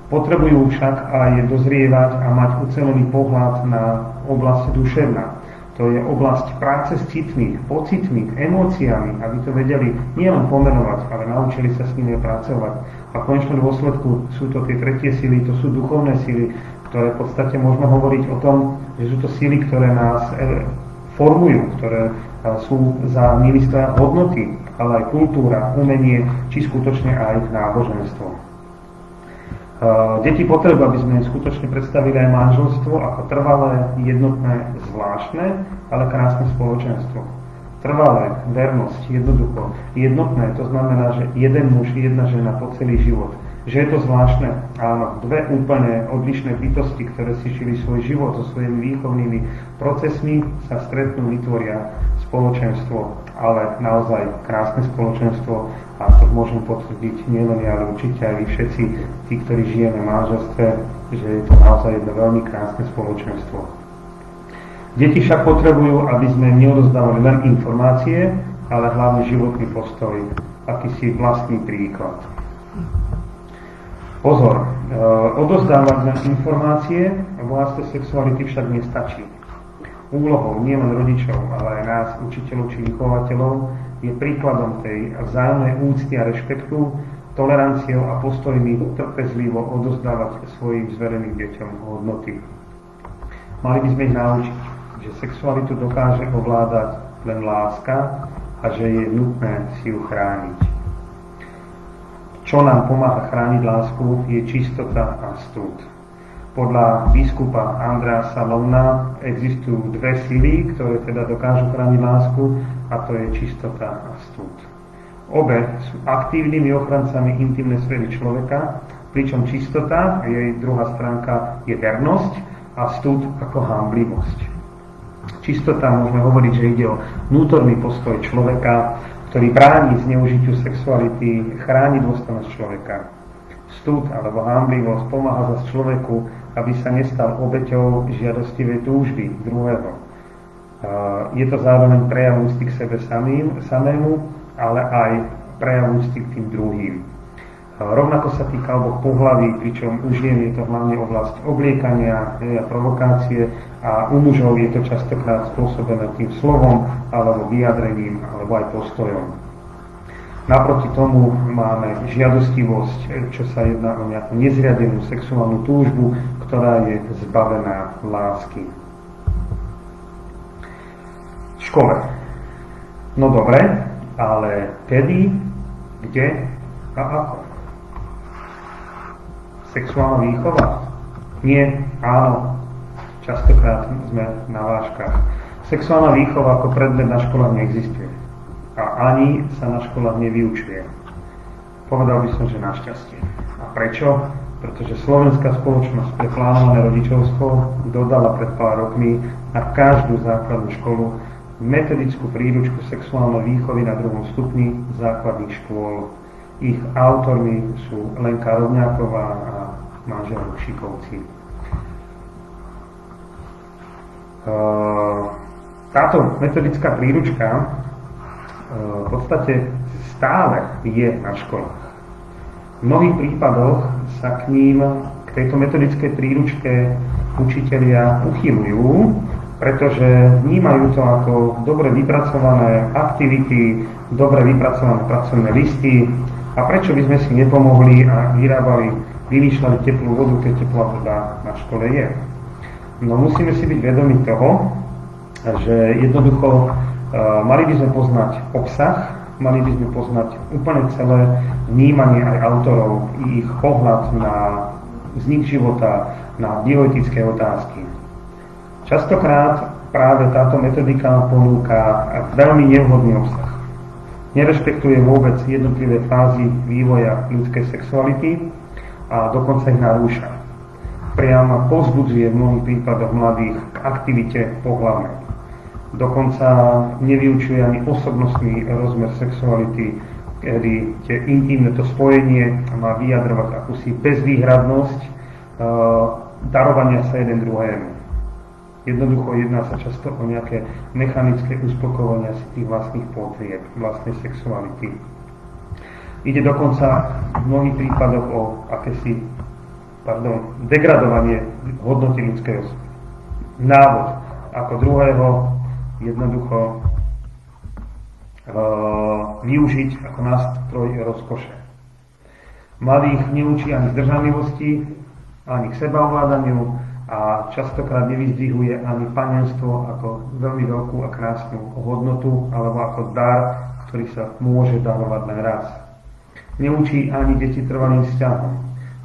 Potrebujú však aj dozrievať a mať ucelený pohľad na oblasť duševná. To je oblasť práce s citmi, pocitmi, emóciami, aby to vedeli nielen pomenovať, ale naučili sa s nimi pracovať. A v konečnom dôsledku sú to tie tretie sily, to sú duchovné sily, ktoré v podstate môžeme hovoriť o tom, že sú to sily, ktoré nás formujú, ktoré sú za nimi stoja hodnoty, ale aj kultúra, umenie, či skutočne aj náboženstvo. Deti potrebujú, aby sme im skutočne predstavili aj manželstvo ako trvalé, jednotné, zvláštne, ale krásne spoločenstvo. Trvalé, vernosť, jednoducho. Jednotné, to znamená, že jeden muž, jedna žena po celý život. Že je to zvláštne, áno, 2 úplne odlišné bytosti, ktoré si žili svoj život so svojimi výchovnými procesmi, sa stretnú, vytvoria spoločenstvo, ale naozaj krásne spoločenstvo. A to môžem potvrdiť nielen ja, ale určite aj vy všetci, tí, ktorí žijeme v manželstve, že je to naozaj jedno veľmi krásne spoločenstvo. Deti však potrebujú, aby sme neodozdávali len informácie, ale hlavne životný postoj, akýsi vlastný príklad. Pozor, odozdávať len informácie o vlastnej sexuality však nestačí. Úlohou nielen rodičov, ale aj nás, učiteľov či vychovateľov, je príkladom tej vzájomnej úcty a rešpektu, toleranciou a postojmi trpezlivo odozdávať svojim zvereným deťom hodnoty. Mali by sme ich naučiť, že sexualitu dokáže ovládať len láska a že je nutné si ju chrániť. Čo nám pomáha chrániť lásku, je čistota a stud. Podľa biskupa Andreasa Louna existujú dve sily, ktoré teda dokážu chrániť lásku, a to je čistota a stud. Obe sú aktívnymi ochrancami intimnej sféry človeka, pričom čistota, jej druhá stránka, je vernosť a stud ako hanblivosť. Čistota, môžeme hovoriť, že ide o vnútorný postoj človeka, ktorý bráni zneužitiu sexuality, chráni dôstojnosť človeka. Stud alebo hanblivosť pomáha zas človeku, aby sa nestal obeťou žiadostivej túžby druhého. Je to zároveň prejav úcty k sebe samému, ale aj prejav úcty k tým druhým. Rovnako sa týka oboch pohlaví, pričom u žien je to hlavne oblasť obliekania a provokácie a u mužov je to častokrát spôsobené tým slovom alebo vyjadrením alebo aj postojom. Naproti tomu máme žiadostivosť, čo sa jedná o nejakú nezriadenú sexuálnu túžbu, ktorá je zbavená lásky. V škole. No dobre, ale kedy, kde a ako? Sexuálna výchova? Nie, áno. Častokrát sme na vážkach. Sexuálna výchova ako predmet na školách neexistuje. A ani sa na školách nevyučuje. Povedal by som, že našťastie. A prečo? Pretože slovenská spoločnosť pre plánované rodičovstvo dodala pred pár rokmi na každú základnú školu metodickú príručku sexuálnej výchovy na 2. stupni základných škôl. Ich autormi sú Lenka Rovňáková a manžel Šikovci. Táto metodická príručka v podstate stále je na školách. V mnohých prípadoch sa k tejto metodickej príručke učitelia uchyľujú, pretože vnímajú to ako dobre vypracované aktivity, dobre vypracované pracovné listy. A prečo by sme si nepomohli a vymýšľali teplú vodu, keď teplá voda na škole je? No musíme si byť vedomi toho, že jednoducho mali by sme poznať obsah, mali by sme poznať úplne celé vnímanie aj autorov, ich pohľad na vznik života, na bioetické otázky. Častokrát práve táto metodika ponúka veľmi nevhodný obsah. Nerešpektuje vôbec jednotlivé fázy vývoja ľudskej sexuality a dokonca ich narúša. Priamo povzbudzuje v mnohých prípadoch mladých k aktivite pohlavnej. Dokonca nevyučuje ani osobnostný rozmer sexuality, kedy intimné to spojenie má vyjadrovať akúsi bezvýhradnosť darovania sa jeden druhému. Jednoducho jedná sa často o nejaké mechanické uspokojenia si tých vlastných potrieb, vlastnej sexuality. Ide dokonca v mnohých prípadoch o akési degradovanie hodnoty ľudskej osoby. Návod ako druhého jednoducho využiť ako nástroj rozkoše. Mladých neučí ani zdržanlivosti, ani k sebaovládaniu, a častokrát nevyzdvihuje ani panenstvo ako veľmi veľkú a krásnu hodnotu alebo ako dar, ktorý sa môže darovať len raz. Neučí ani deti trvalým vzťahom.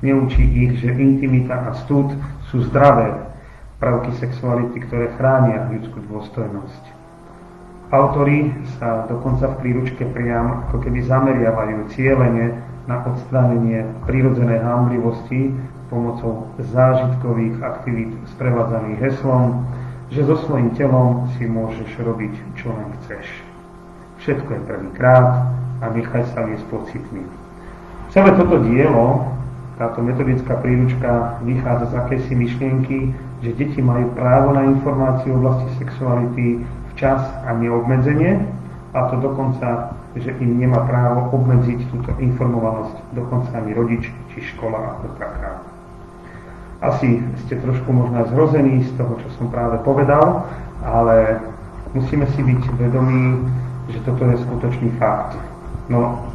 Neučí ich, že intimita a stud sú zdravé prvky sexuality, ktoré chránia ľudskú dôstojnosť. Autori sa dokonca v príručke priam ako keby zameriavajú cielene na odstránenie prirodzenej hanblivosti pomocou zážitkových aktivít sprevádzaných heslom, že so svojím telom si môžeš robiť, čo len chceš. Všetko je prvýkrát a nechaj sa viesť pocitmi. Celé toto dielo, táto metodická príručka, vychádza z akejsi myšlienky, že deti majú právo na informáciu v oblasti sexuality včas a neobmedzenie, a to dokonca, že im nemá právo obmedziť túto informovanosť dokonca ani rodič či škola ako taká. Asi ste trošku možno aj zhrození z toho, čo som práve povedal, ale musíme si byť vedomí, že toto je skutočný fakt. No,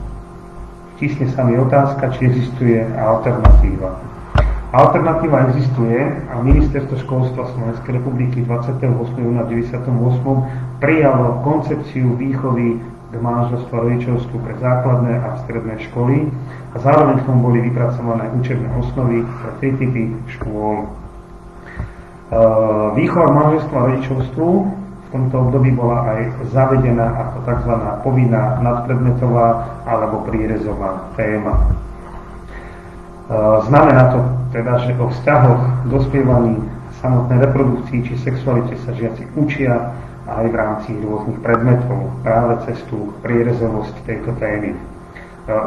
vtisne sa mi otázka, či existuje alternatíva. Alternatíva existuje a Ministerstvo školstva Slovenskej republiky 28. júna 1998 prijalo koncepciu výchovy k manželstvu a rodičovstvu pre základné a stredné školy a zároveň v tom boli vypracované učebné osnovy pre tri typy škôl. Výchova k manželstvu a rodičovstvu v tomto období bola aj zavedená ako tzv. Povinná nadpredmetová alebo prierezová téma. Znamená to teda, že o vzťahoch, dospievaní, samotnej reprodukcii či sexualite sa žiaci učia aj v rámci rôznych predmetov, práve cez tú prierezovosť tejto témy.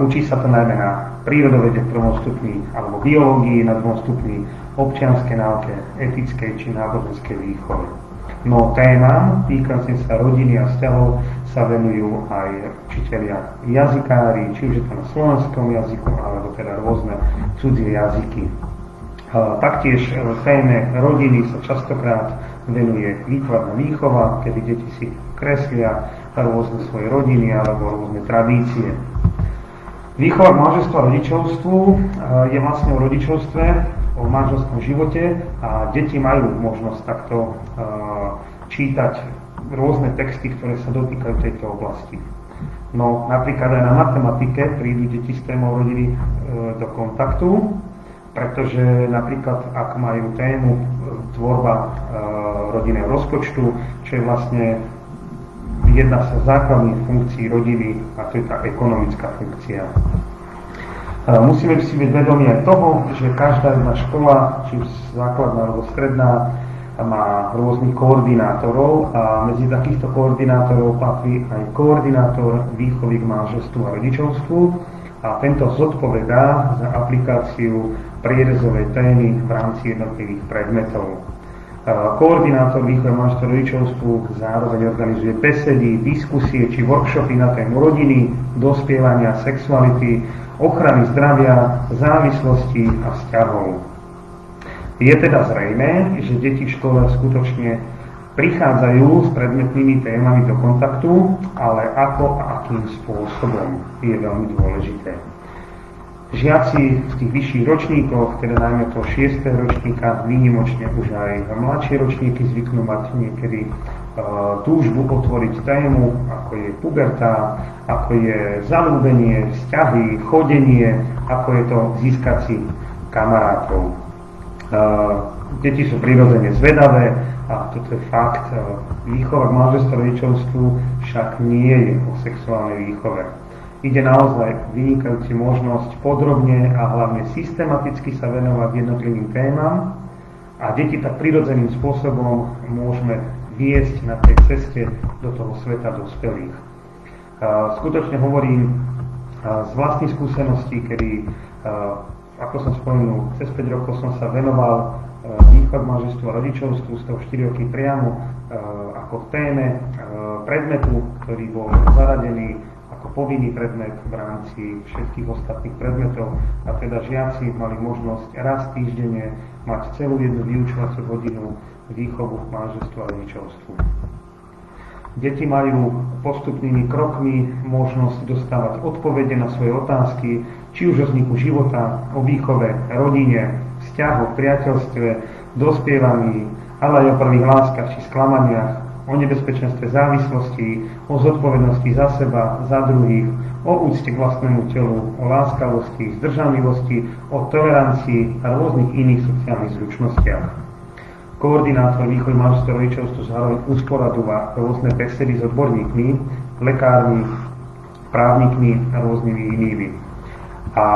Učí sa to najmä na prírodovede v 1. stupni alebo biológii na 2. stupni, občianskej náuke, etickej či náboženskej výchove. No témam týkajúcim sa rodiny a vzťahov sa venujú aj učitelia jazykári, či už je to na slovenskom jazyku, alebo teda rôzne cudzie jazyky. Taktiež téme rodiny sa častokrát venuje výtvarná výchova, kedy deti si kreslia rôzne svoje rodiny alebo rôzne tradície. Výchova k manželstvu a rodičovstvu je vlastne o rodičovstve, o manželskom živote a deti majú možnosť takto čítať rôzne texty, ktoré sa dotýkajú tejto oblasti. No napríklad aj na matematike prídu deti s témou rodiny do kontaktu, pretože napríklad ak majú tému tvorba rodinného rozpočtu, čo je vlastne jedna z základných funkcií rodiny a to je tá ekonomická funkcia. Musíme si byť vedomí aj toho, že každá jedna škola, či už základná alebo stredná, má rôznych koordinátorov a medzi takýchto koordinátorov patrí aj koordinátor výchovy k manželstvu a rodičovstvu a tento zodpovedá za aplikáciu prierezovej témy v rámci jednotlivých predmetov. Koordinátor výchovy manželstva a rodičovstvu zároveň organizuje besedy, diskusie či workshopy na tému rodiny, dospievania, sexuality, ochrany zdravia, závislosti a vzťahov. Je teda zrejmé, že deti v škole skutočne prichádzajú s predmetnými témami do kontaktu, ale ako a akým spôsobom je veľmi dôležité. Žiaci v tých vyšších ročníkoch, teda najmä toho 6. ročníka, výnimočne už aj mladšie ročníky zvyknú mať niekedy túžbu otvoriť tému, ako je puberta, ako je zaľúbenie, vzťahy, chodenie, ako je to získať si kamarátov. Deti sú prirodzene zvedavé a toto je fakt. Výchova k manželstvu a rodičovstvu však nie je o sexuálnej výchove. Ide naozaj vynikajúci možnosť podrobne a hlavne systematicky sa venovať jednotlivým témam a deti tak prirodzeným spôsobom môžeme viesť na tej ceste do toho sveta dospelých. Skutočne hovorím z vlastných skúseností, kedy, ako som spomenul, cez 5 rokov som sa venoval výchove k manželstvu a rodičovstvu, z toho 4 roky priamo ako téme predmetu, ktorý bol zaradený ako povinný predmet v rámci všetkých ostatných predmetov a teda žiaci mali možnosť raz týždenne mať celú jednu vyučovaciu hodinu výchovu k manželstvu a rodičovstvu. Deti majú postupnými krokmi možnosť dostávať odpovede na svoje otázky, či už o vzniku života, o výchove, rodine, vzťahoch, priateľstve, dospievaní, ale aj o prvých láskach či sklamaniach, o nebezpečenstve závislosti, o zodpovednosti za seba, za druhých, o úcte k vlastnému telu, o láskavosti, zdržanlivosti, o tolerancii a rôznych iných sociálnych zručnostiach. Koordinátor výchovy manželstva a rodičovstva zároveň usporadúva rôzne besedy s odborníkmi, lekármi, právnikmi a rôznymi inými. A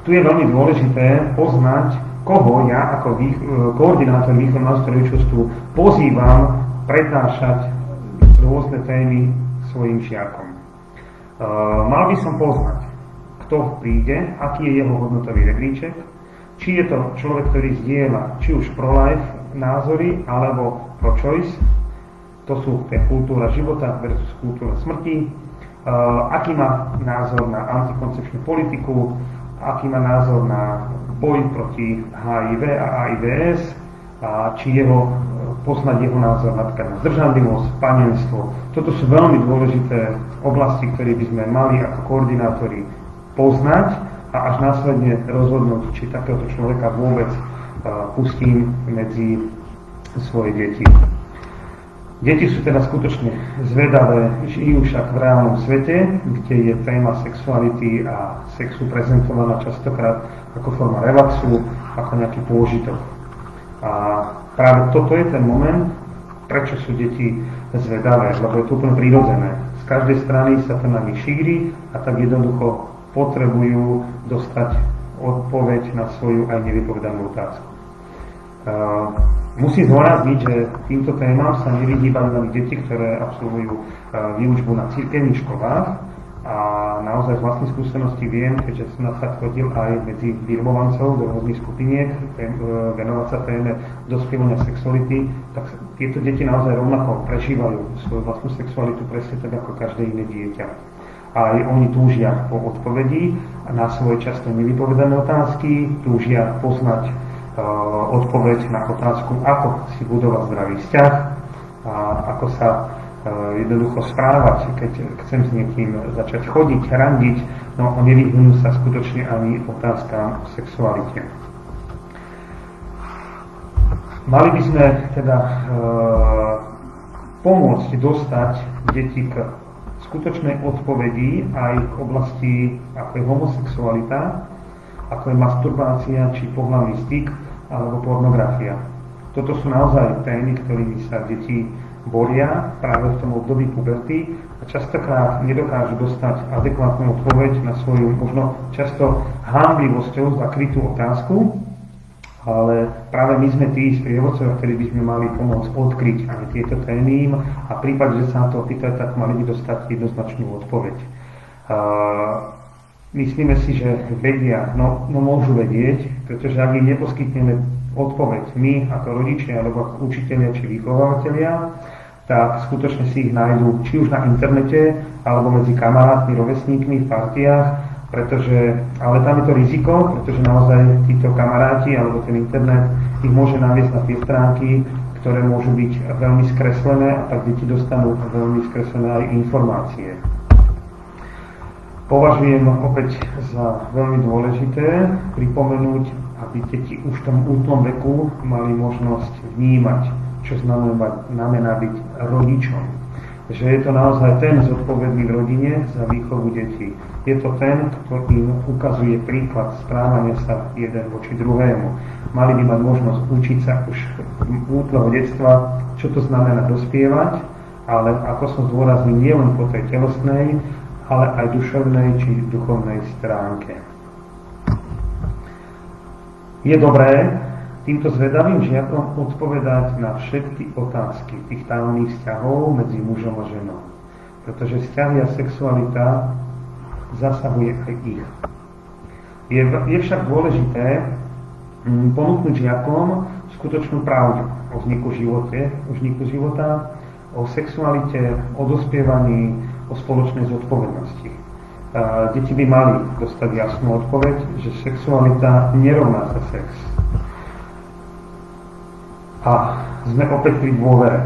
tu je veľmi dôležité poznať, koho ja ako koordinátor výchovy manželstva a rodičovstva pozývam prednášať rôzne témy svojim žiakom. Mal by som poznať, kto príde, aký je jeho hodnotový rebríček, či je to človek, ktorý zdieľa či už pro-life názory, alebo pro-choice, to sú kultúra života versus kultúra smrti, aký má názor na antikoncepčnú politiku, aký má názor na boj proti HIV a AIDS, a či poznať jeho názor napríklad na zdržanlivosť, panenstvo. Toto sú veľmi dôležité oblasti, ktoré by sme mali ako koordinátori poznať a až následne rozhodnúť, či takéhoto človeka vôbec pustím medzi svoje deti. Deti sú teda skutočne zvedavé, žijú však v reálnom svete, kde je téma sexuality a sexu prezentovaná častokrát ako forma relaxu, ako nejaký pôžitok. A práve toto je ten moment, prečo sú deti zvedavé, lebo je to úplne prirodzené. Z každej strany sa to na nich šíri a tak jednoducho potrebujú dostať odpoveď na svoju aj nevypovedanú otázku. Musím zdôrazniť, že týmto témam sa nevyhýbajú len deti, ktoré absolvujú výučbu na cirkevných školách a naozaj z vlastnej skúsenosti viem, keďže som napríklad chodil aj medzi birmovancov do rôznych skupiniek venovať sa téme dospievania sexuality, tak tieto deti naozaj rovnako prežívajú svoju vlastnú sexualitu presne tak ako každé iné dieťa. Aj oni túžia po odpovedi na svoje často nevypovedané otázky, túžia poznať odpoveď na otázku, ako si budovať zdravý vzťah a ako sa jednoducho správať, keď chcem s niekým začať chodiť, randiť, no nevyhnú sa skutočne ani otázkam o sexualite. Mali by sme teda pomôcť dostať deti k skutočnej odpovedi aj k oblasti, ako je homosexualita, ako je masturbácia či pohlavný styk alebo pornografia. Toto sú naozaj témy, ktorými sa deti boria práve v tom období puberty a častokrát nedokážu dostať adekvátnu odpoveď na svoju možno často hanblivosťou zakrytú otázku, ale práve my sme tí sprievodcovia, ktorí by sme mali pomôcť odkryť aj tieto témy a v prípade, že sa na to opýtajú, tak mali by dostať jednoznačnú odpoveď. Myslíme si, že vedia, no môžu vedieť, pretože ak im neposkytneme odpoveď my ako rodičia alebo ako učitelia či vychovávateľia, tak skutočne si ich nájdú či už na internete alebo medzi kamarátmi, rovesníkmi v partiách, ale tam je to riziko, pretože naozaj títo kamaráti alebo ten internet ich môže naviesť na tie stránky, ktoré môžu byť veľmi skreslené a tak deti dostanú veľmi skreslené aj informácie. Považujem opäť za veľmi dôležité pripomenúť, aby deti už v tom útlom veku mali možnosť vnímať, čo znamená byť rodičom. Že je to naozaj ten zodpovedný v rodine za výchovu detí. Je to ten, kto im ukazuje príklad správania sa jeden voči druhému. Mali by mať možnosť učiť sa už útleho detstva, čo to znamená dospievať, ale ako som zdôraznil, nie len po tej telesnej, ale aj duševnej či duchovnej stránke. Je dobré týmto zvedavým žiakom odpovedať na všetky otázky tých tajomných vzťahov medzi mužom a ženou. Pretože vzťahy a sexualita zasahuje aj ich. Je však dôležité ponúknuť žiakom skutočnú pravdu o vzniku života, o sexualite, o dospievaní, o spoločnej zodpovednosti. Deti by mali dostať jasnú odpoveď, že sexualita nerovná sa sex. A sme opäť pri dôvere.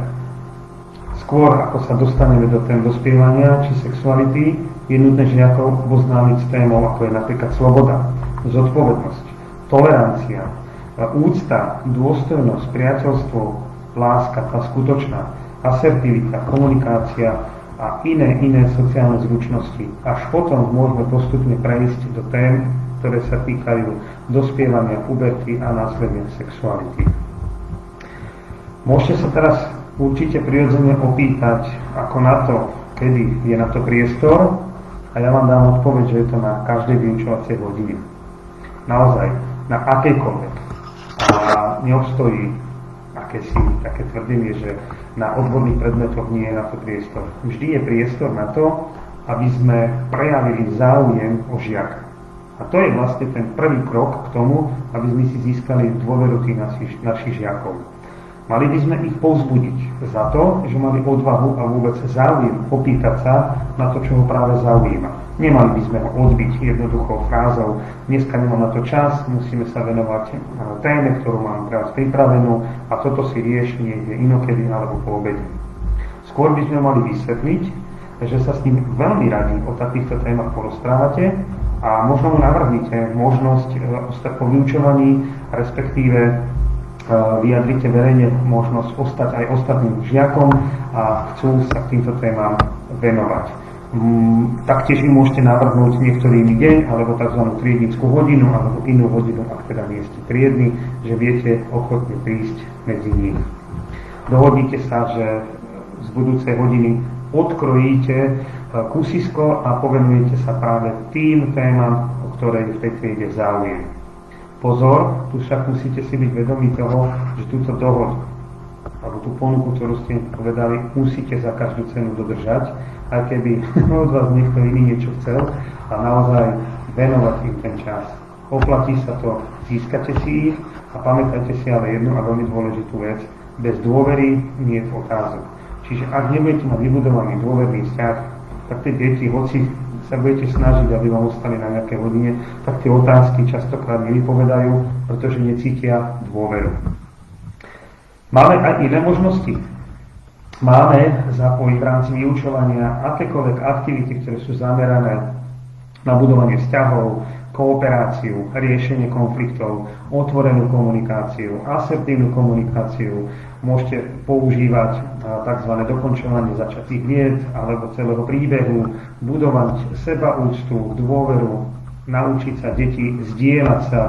Skôr ako sa dostaneme do tém dospievania či sexuality, je nutné žiakov oboznámiť s témou, ako je napríklad sloboda, zodpovednosť, tolerancia, úcta, dôstojnosť, priateľstvo, láska, tá skutočná, asertivita, komunikácia a iné sociálne zručnosti. Až potom môžeme postupne prejsť do tém, ktoré sa týkajú dospievania, puberty a následne sexuality. Môžete sa teraz určite prirodzene opýtať, ako na to, kedy je na to priestor, a ja vám dám odpoveď, že je to na každej vyučovacej hodine. Naozaj, na akejkoľvek. A neobstojí také tvrdenie, že na odborných predmetoch nie je na to priestor. Vždy je priestor na to, aby sme prejavili záujem o žiaka. A to je vlastne ten prvý krok k tomu, aby sme si získali dôveru našich žiakov. Mali by sme ich povzbudiť za to, že mali odvahu a vôbec záujem opýtať sa na to, čo ho práve zaujíma. Nemali by sme ho odbiť jednoduchou frázou: dneska nemám na to čas, musíme sa venovať téme, ktorú mám teraz pripravenú a toto si rieš niekde inokedy alebo po obede. Skôr by sme mali vysvetliť, že sa s ním veľmi radi o takýchto témach porozprávate a možno mu navrhnite možnosť ostať po vyučovaní, respektíve vyjadrite verejne možnosť ostať aj ostatným žiakom a chcú sa k týmto témam venovať. Taktiež im môžete navrhnúť niektorý iný deň, alebo tzv. Triednickú hodinu, alebo inú hodinu, ak teda nie ste triedni, že viete ochotne prísť medzi nich. Dohodnite sa, že z budúcej hodiny odkrojíte kúsisko a povenujete sa práve tým témam, o ktoré v tej triede záujem. Pozor, tu však musíte si byť vedomí toho, že túto dohodu alebo tú ponuku, ktorú ste povedali, musíte za každú cenu dodržať, aj keby od vás niekto iný niečo chcel, a naozaj venovať im ten čas. Oplatí sa to, získate si ich a pamätajte si ale jednu a veľmi dôležitú vec: bez dôvery nie je otázok. Čiže ak nebudete mať vybudovaný dôverný vzťah, tak tie deti, hoci sa budete snažiť, aby vám ostali na nejaké hodine, tak tie otázky častokrát nevypovedajú, pretože necítia dôveru. Máme aj iné možnosti. Máme zapojiť v rámci vyučovania akékoľvek aktivity, ktoré sú zamerané na budovanie vzťahov, kooperáciu, riešenie konfliktov, otvorenú komunikáciu, asertívnu komunikáciu. Môžete používať tzv. Dokončovanie začatých vied alebo celého príbehu, budovať sebaúctu, dôveru, naučiť sa deti zdieľať sa,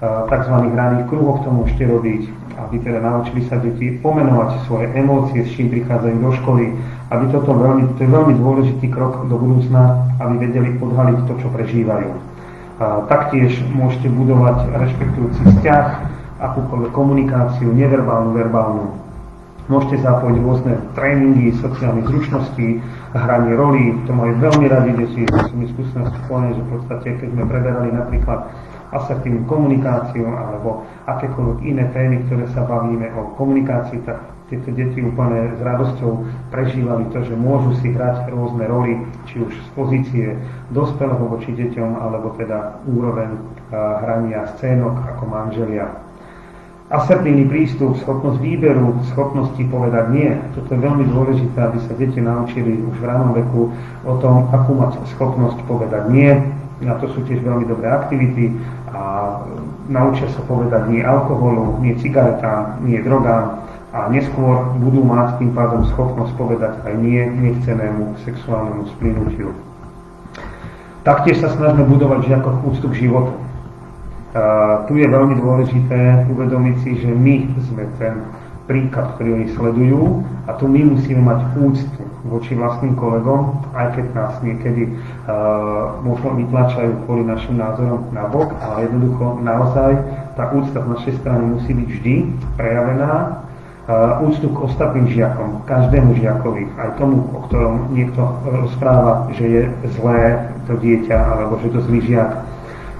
tzv. Hraných kruhoch to môžete robiť, aby teda naučili sa deti pomenovať svoje emócie, s čím prichádzajú do školy, aby to je veľmi dôležitý krok do budúcna, aby vedeli odhaliť to, čo prežívajú. Taktiež môžete budovať rešpektujúci vzťah, akúkoľvek komunikáciu, neverbálnu, verbálnu. Môžete zapojiť rôzne tréningy, sociálne zručnosti, hranie roli, to majú veľmi radi deti, sú mi skúsenosti povedať, že v podstate, keď sme preberali napríklad asertívnu komunikáciu alebo akékoľvek iné témy, ktoré sa bavíme o komunikácii, tak tieto deti úplne s radosťou prežívali to, že môžu si hrať rôzne roly, či už z pozície dospelého voči deťom, alebo teda úroveň hrania scénok ako manželia. Asertívny prístup, schopnosť výberu, schopnosti povedať nie. Toto je veľmi dôležité, aby sa deti naučili už v ranom veku o tom, akú mať schopnosť povedať nie. Na to sú tiež veľmi dobré aktivity a naučia sa povedať nie alkoholu, nie cigaretám, nie drogám a neskôr budú mať tým pádom schopnosť povedať aj nie nechcenému sexuálnemu splynutiu. Taktiež sa snažíme budovať v žiakoch úctu k životu. Tu je veľmi dôležité uvedomiť si, že my sme ten príklad, ktorý oni sledujú, a tu my musíme mať úctu voči vlastným kolegom, aj keď nás niekedy možno vytlačajú kvôli našim názorom na bok, ale jednoducho naozaj tá úcta z našej strany musí byť vždy prejavená. Úctu k ostatným žiakom, každému žiakovi, aj tomu, o ktorom niekto rozpráva, že je zlé to dieťa, alebo že to zlý žiak.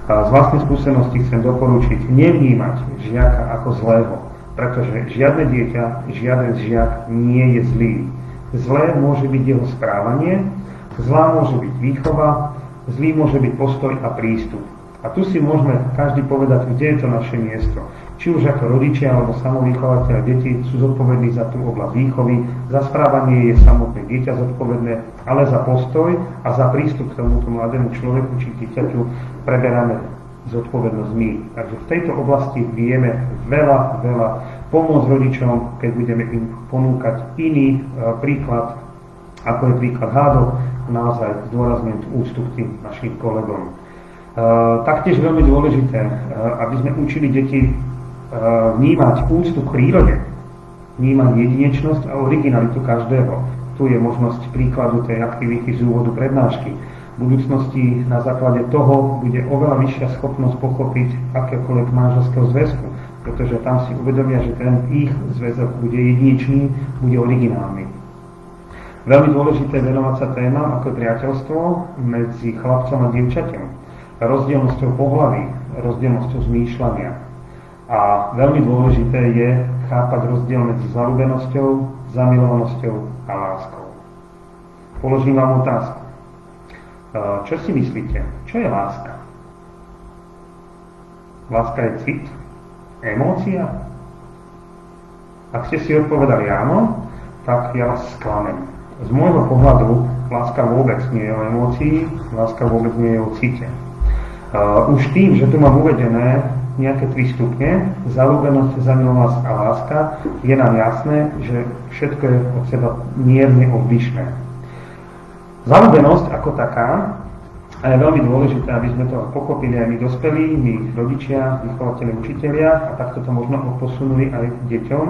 Z vlastnej skúsenosti chcem doporučiť nevnímať žiaka ako zlého, pretože žiadne dieťa, žiaden žiak nie je zlý. Zlé môže byť jeho správanie, zlá môže byť výchova, zlý môže byť postoj a prístup. A tu si môžeme každý povedať, kde je to naše miesto. Či už ako rodičia alebo samovýchovateľe deti sú zodpovední za tú oblasť výchovy, za správanie je samotné dieťa zodpovedné, ale za postoj a za prístup k tomuto mladému človeku či dieťaťu preberáme zodpovednosť my. Takže v tejto oblasti vieme veľa pomôcť rodičom, keď budeme im ponúkať iný príklad, ako je príklad hádok, naozaj zdôrazňujem tú úctu k tým našim kolegom. Taktiež veľmi dôležité, aby sme učili deti vnímať úctu k prírode, vnímať jedinečnosť a originalitu každého. Tu je možnosť príkladu tej aktivity z úvodu prednášky. V budúcnosti na základe toho bude oveľa vyššia schopnosť pochopiť akékoľvek manželského zväzku, pretože tam si uvedomia, že ten ich zväzok bude jedinečný, bude originálny. Veľmi dôležité je venovať sa témam ako priateľstvo medzi chlapcom a dievčaťom, rozdielnosťou pohlaví, rozdielnosťou zmýšľania. A veľmi dôležité je chápať rozdiel medzi zaľúbenosťou, zamilovanosťou a láskou. Položím vám otázku. Čo si myslíte? Čo je láska? Láska je cit? Emócia? Ak ste si odpovedali áno, tak ja vás sklamem. Z môjho pohľadu láska vôbec nie je o emócii, láska vôbec nie je o cite. Už tým, že tu mám uvedené nejaké 3 stupne, zaľúbenosť, zamilovanosť a láska, je nám jasné, že všetko je od seba mierne odlišné. Zaľúbenosť ako taká, a je veľmi dôležité, aby sme to pochopili aj my dospelí, my rodičia, vychovateľi, učitelia, a takto to možno posunuli aj deťom,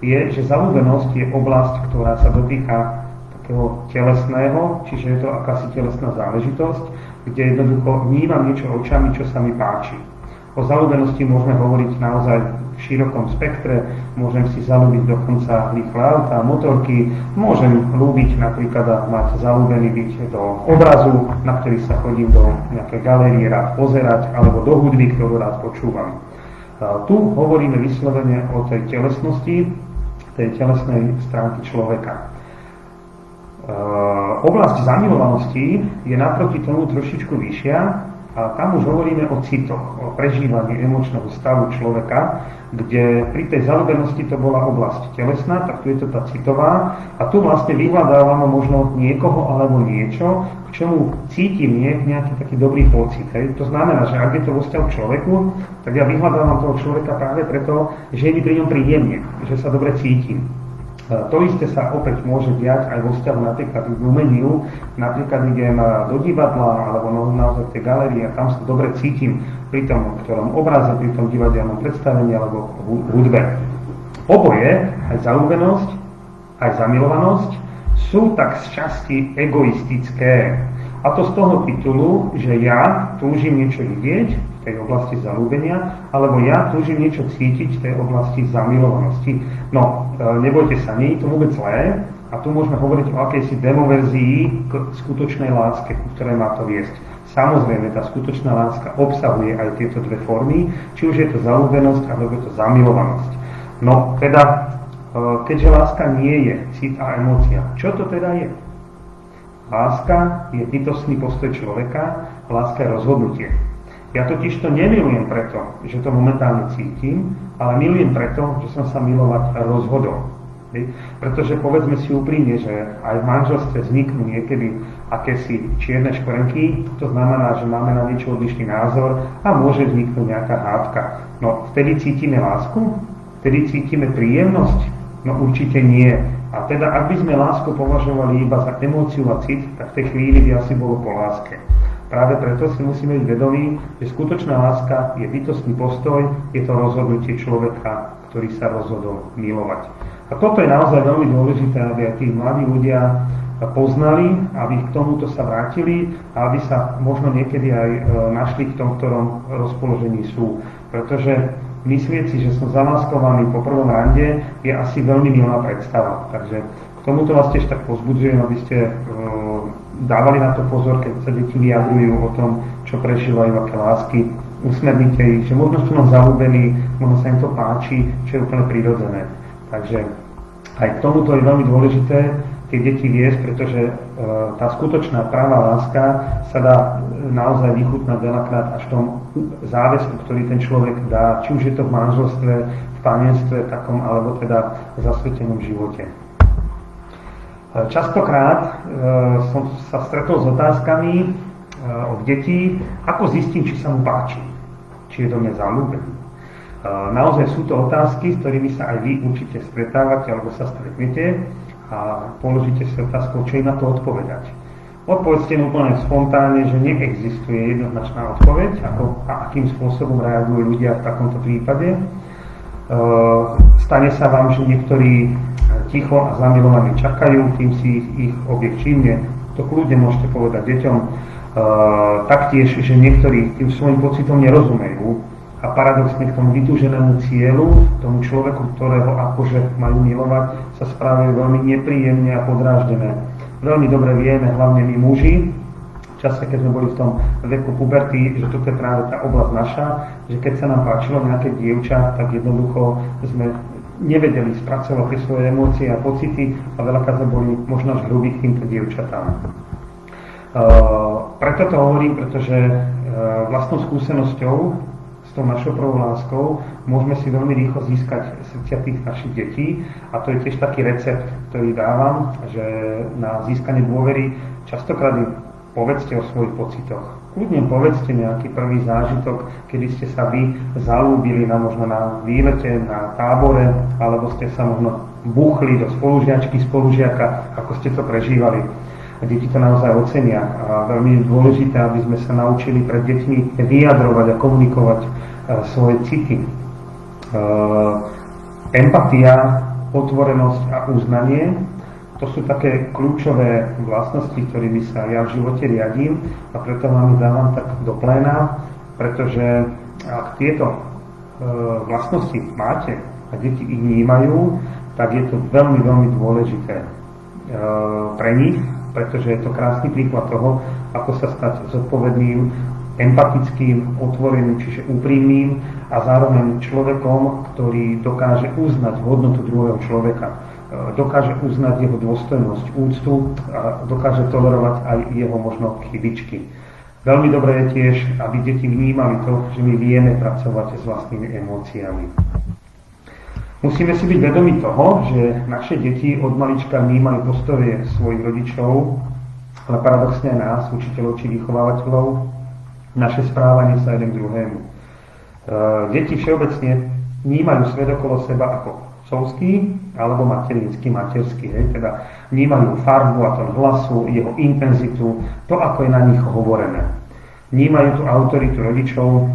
je, že zaľúbenosť je oblasť, ktorá sa dotýka takého telesného, čiže je to akási telesná záležitosť, kde jednoducho vnímam niečo očami, čo sa mi páči. O zaľúbenosti môžeme hovoriť naozaj v širokom spektre, môžem si zaľúbiť dokonca rýchle autá, motorky, môžem ľúbiť napríklad a mať zaľúbený byť do obrazu, na ktorý sa chodím do nejakej galérie rád pozerať, alebo do hudby, ktorú rád počúvam. Tu hovoríme vyslovene o tej telesnosti, tej telesnej stránky človeka. Oblasť zamilovanosti je naproti tomu trošičku vyššia a tam už hovoríme o citoch, o prežívaní emočného stavu človeka, kde pri tej zaľúbenosti to bola oblasť telesná, tak tu je to tá citová a tu vlastne vyhľadávame možno niekoho alebo niečo, k čomu cítim nejaký taký dobrý pocit. Hej. To znamená, že ak je to vo vzťahu k človeku, tak ja vyhľadávam toho človeka práve preto, že je mi pri ňom príjemne, že sa dobre cítim. To isté sa opäť môže diať aj vo vzťahu napríklad k umeniu. Napríklad idem do divadla alebo naozaj v tej galérii a tam sa dobre cítim pri tom ktorom obraze, pri tom divadelnom predstavení alebo hudbe. Oboje, aj zaľúbenosť, aj zamilovanosť, sú tak z časti egoistické. A to z toho titulu, že ja túžim niečo vidieť v tej oblasti zaľúbenia, alebo ja túžim niečo cítiť v tej oblasti zamilovanosti. No, nebojte sa, nie je to vôbec zlé a tu môžeme hovoriť o akejsi demoverzii k skutočnej láske, ku ktorej má to viesť. Samozrejme, tá skutočná láska obsahuje aj tieto dve formy, či už je to zaľúbenosť, alebo je to zamilovanosť. No, teda, keďže láska nie je cit a emócia, čo to teda je? Láska je bytostný postoj človeka, láska je rozhodnutie. Ja totiž to nemilujem preto, že to momentálne cítim, ale milujem preto, že som sa milovať rozhodol. Pretože povedzme si úprimne, že aj v manželstve vzniknú niekedy akési čierne škvrnky, to znamená, že máme na niečo odlišný názor a môže vzniknúť nejaká hádka. No vtedy cítime lásku? Vtedy cítime príjemnosť? No určite nie. A teda, ak by sme lásku považovali iba za emóciu a cit, tak v tej chvíli by asi bolo po láske. Práve preto si musíme byť vedomí, že skutočná láska je bytostný postoj, je to rozhodnutie človeka, ktorý sa rozhodol milovať. A toto je naozaj veľmi dôležité, aby aj tí mladí ľudia poznali, aby k tomuto sa vrátili a aby sa možno niekedy aj našli v tom, ktorom rozpoložení sú. Pretože myslieť si, že som zaláskovaný po prvom rande, je asi veľmi milná predstava. Takže k tomuto vás tiež tak povzbudzujem, aby ste dávali na to pozor, keď sa deti vyjadrujú o tom, čo prežívajú, aké lásky. Usmernite ich, že možno sú nám zaľúbení, možno sa im to páči, čo je úplne prirodzené. Takže aj k tomuto je veľmi dôležité tie deti viesť, pretože tá skutočná pravá láska sa dá naozaj vychutnať veľakrát až v tom záväzku, ktorý ten človek dá, či už je to v manželstve, v panenstve takom, alebo teda v zasvetenom živote. Častokrát som sa stretol s otázkami od detí, ako zistím, či sa mu páči, či je do mňa zaľúbený. Naozaj sú to otázky, s ktorými sa aj vy určite stretávate alebo sa stretnete a položíte si otázku, čo im na to odpovedať. Odpovedzte úplne spontánne, že neexistuje jednoznačná odpoveď, ako a akým spôsobom reagujú ľudia v takomto prípade. Stane sa vám, že niektorí ticho a zamilovaní čakajú, kým si ich objekt všimne. To kľudne môžete povedať deťom. Taktiež, že niektorí tým svojim pocitom nerozumejú a paradoxne k tomu vytúženému cieľu, tomu človeku, ktorého akože majú milovať, sa správajú veľmi nepríjemne a podráždené. Veľmi dobre vieme, hlavne my muži, v čase, keď sme boli v tom veku puberty, že toto je práve tá oblasť naša, že keď sa nám páčilo nejaké dievča, tak jednoducho sme nevedeli spracovať tie svoje emócie a pocity a veľakrát boli možno až hrubí k týmto dievčatám. Preto to hovorím, pretože vlastnou skúsenosťou s tou našou prvou láskou môžeme si veľmi rýchlo získať srdcia tých našich detí a to je tiež taký recept, ktorý dávam, že na získanie dôvery častokrát povedzte o svojich pocitoch. Kľudne povedzte nejaký prvý zážitok, kedy ste sa vy zalúbili možno na výlete, na tábore, alebo ste sa možno buchli do spolužiačky, spolužiaka, ako ste to prežívali. A deti to naozaj ocenia a veľmi je dôležité, aby sme sa naučili pred deťmi vyjadrovať a komunikovať svoje city. Empatia, otvorenosť a uznanie, to sú také kľúčové vlastnosti, ktorými sa ja v živote riadím a preto vám ich dávam tak do pléna, pretože ak tieto vlastnosti máte a deti ich vnímajú, tak je to veľmi, veľmi dôležité pre nich, pretože je to krásny príklad toho, ako sa stať zodpovedným, empatickým, otvoreným, čiže úprimným a zároveň človekom, ktorý dokáže uznať hodnotu druhého človeka. Dokáže uznať jeho dôstojnosť, úctu a dokáže tolerovať aj jeho možno chybičky. Veľmi dobré je tiež, aby deti vnímali to, že my vieme pracovať s vlastnými emóciami. Musíme si byť vedomi toho, že naše deti od malička vnímajú postoje svojich rodičov, ale paradoxne aj nás, učiteľov či vychovávateľov, naše správanie sa jeden druhému. Deti všeobecne vnímajú svet okolo seba ako otcovský alebo materinský, materský, teda vnímajú farbu a tón hlasu, jeho intenzitu, to, ako je na nich hovorené. Vnímajú tú autoritu rodičov,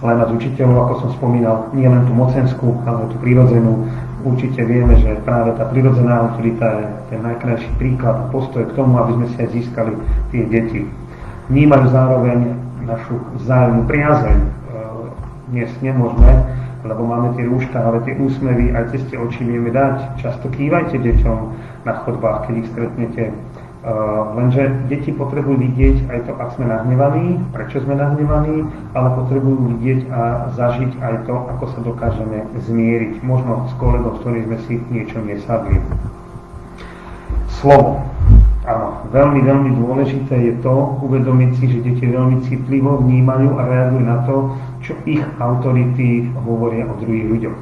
len z učiteľov, ako som spomínal, nie len tú mocenskú, ale tú prirodzenú. Určite vieme, že práve tá prirodzená autorita je ten najkrajší príklad a postoj k tomu, aby sme si aj získali tie deti. Vnímajú zároveň našu vzájomnú priazeň. Dnes nemôžeme, lebo máme tie rúška, ale tie úsmevy aj cez tie oči vieme dať. Často kývajte deťom na chodbách, keď ich stretnete. Lenže deti potrebujú vidieť aj to, ak sme nahnevaní, prečo sme nahnevaní, ale potrebujú vidieť a zažiť aj to, ako sa dokážeme zmieriť. Možno s kolegom, s ktorým sme si niečo nesadli. Slovo. Áno, veľmi, veľmi dôležité je to uvedomiť si, že deti veľmi citlivo vnímajú a reagujú na to, čo ich autority hovoria o druhých ľuďoch.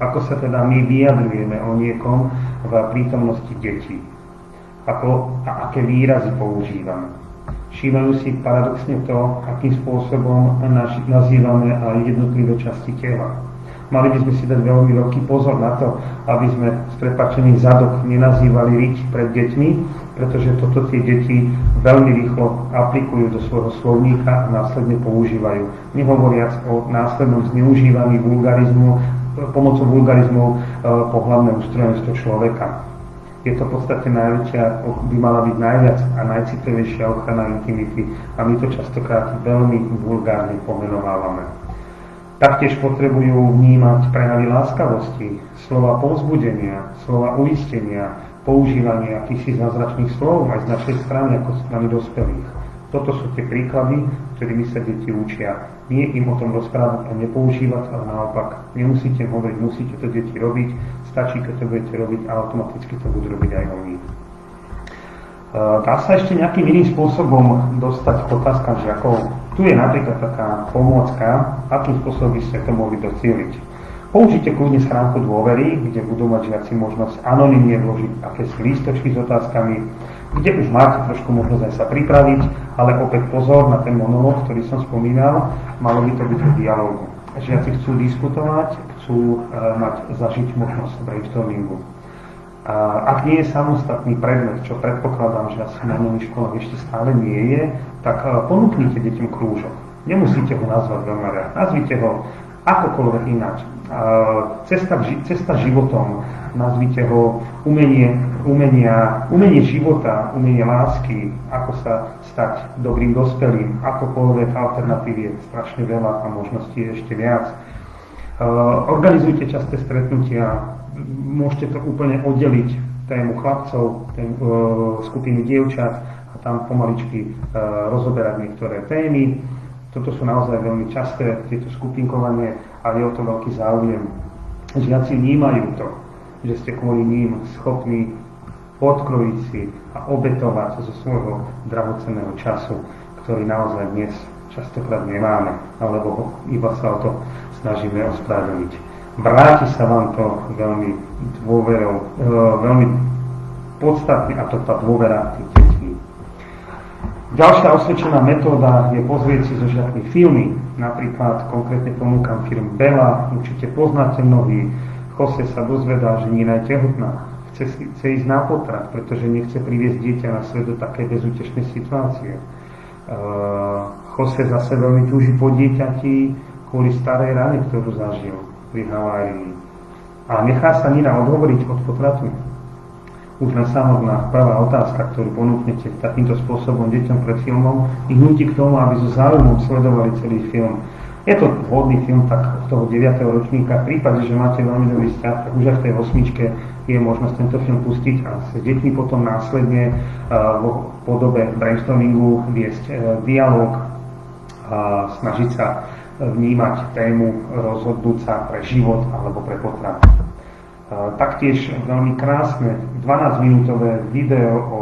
Ako sa teda my vyjadrujeme o niekom v prítomnosti detí. Ako a aké výrazy používame. Všímajú si paradoxne to, akým spôsobom nazývame aj jednotlivé časti tela. Mali by sme si dať veľmi veľký pozor na to, aby sme s prepáčením zadok nenazývali riť pred deťmi, pretože toto tie deti veľmi rýchlo aplikujú do svojho slovníka a následne používajú. Nehovoriac o následnom zneužívaní vulgarizmu, pomocou vulgarizmu pohlavného ústrojenstva človeka. Je to v podstate najväčšia, by mala byť najviac a najcitlivejšia ochrana intimity a my to častokrát veľmi vulgárne pomenovávame. Taktiež potrebujú vnímať prejavy láskavosti, slova povzbudenia, slova uistenia, používanie akýchsi zázračných slov aj z našej strany ako strany dospelých. Toto sú tie príklady, ktorými sa deti učia. Nie im o tom rozprávať a nepoužívať, ale naopak nemusíte hovoriť, musíte to deti robiť, stačí, keď to budete robiť a automaticky to budú robiť aj oni. Dá sa ešte nejakým iným spôsobom dostať k otázkam žiakov? Tu je napríklad taká pomôcka, akým spôsobom by ste to mohli docieliť. Použite kľudne schránku dôvery, kde budú mať žiaci možnosť anonymne vložiť akési lístočky s otázkami, kde už máte trošku možnosť aj sa pripraviť, ale opäť pozor na ten monológ, ktorý som spomínal, malo by to byť v dialógu. Žiaci chcú diskutovať, chcú mať zažiť možnosť brainstormingu. Ak nie je samostatný predmet, čo predpokladám, že asi na nových školách ešte stále nie je, tak ponúknite deťom krúžok. Nemusíte ho nazvať veľmi rád. Nazvite ho akokoľvek ináč. Cesta životom, nazvite ho umenie života, umenie lásky, ako sa stať dobrým dospelým, akokoľvek alternatív je strašne veľa a možností je ešte viac. Organizujte časté stretnutia, môžete to úplne oddeliť tému chlapcov, skupiny dievčat a tam pomaličky rozoberať niektoré témy. Toto sú naozaj veľmi časté, tieto skupinkovanie a je o to veľký záujem. žiaci vnímajú to, že ste kvôli ním schopní odkrojiť si a obetovať zo svojho drahocenného času, ktorý naozaj dnes častokrát nemáme, alebo iba sa o to snažíme ospravedlniť. Vráti sa vám to veľmi dôverou, veľmi podstatne, a to tá dôvera tých detí. Ďalšia osvedčená metóda je pozrieť si so žiakmi filmy. Napríklad konkrétne ponúkam film Bella, určite poznáte mnohí. Jose sa dozvedá, že Nina je tehotná. Chce ísť na potrat, pretože nechce priviesť dieťa na svet do takej bezútešnej situácie. Jose zase veľmi túži po dieťati kvôli starej rane, ktorú zažil pri havárii. A nechá sa Nina odhovoriť od potratu. Už len samotná prvá otázka, ktorú ponúknete takýmto spôsobom deťom pred filmom, ich nutí k tomu, aby so záujmom sledovali celý film. Je to vhodný film tak od toho 9. ročníka. V prípade, že máte veľmi dobrý vzťah, tak už aj v tej 8. je možnosť tento film pustiť a s deťmi potom následne v podobe brainstormingu viesť dialog a snažiť sa vnímať tému, rozhodnúť sa pre život alebo pre potrat. Taktiež veľmi krásne 12-minútové video o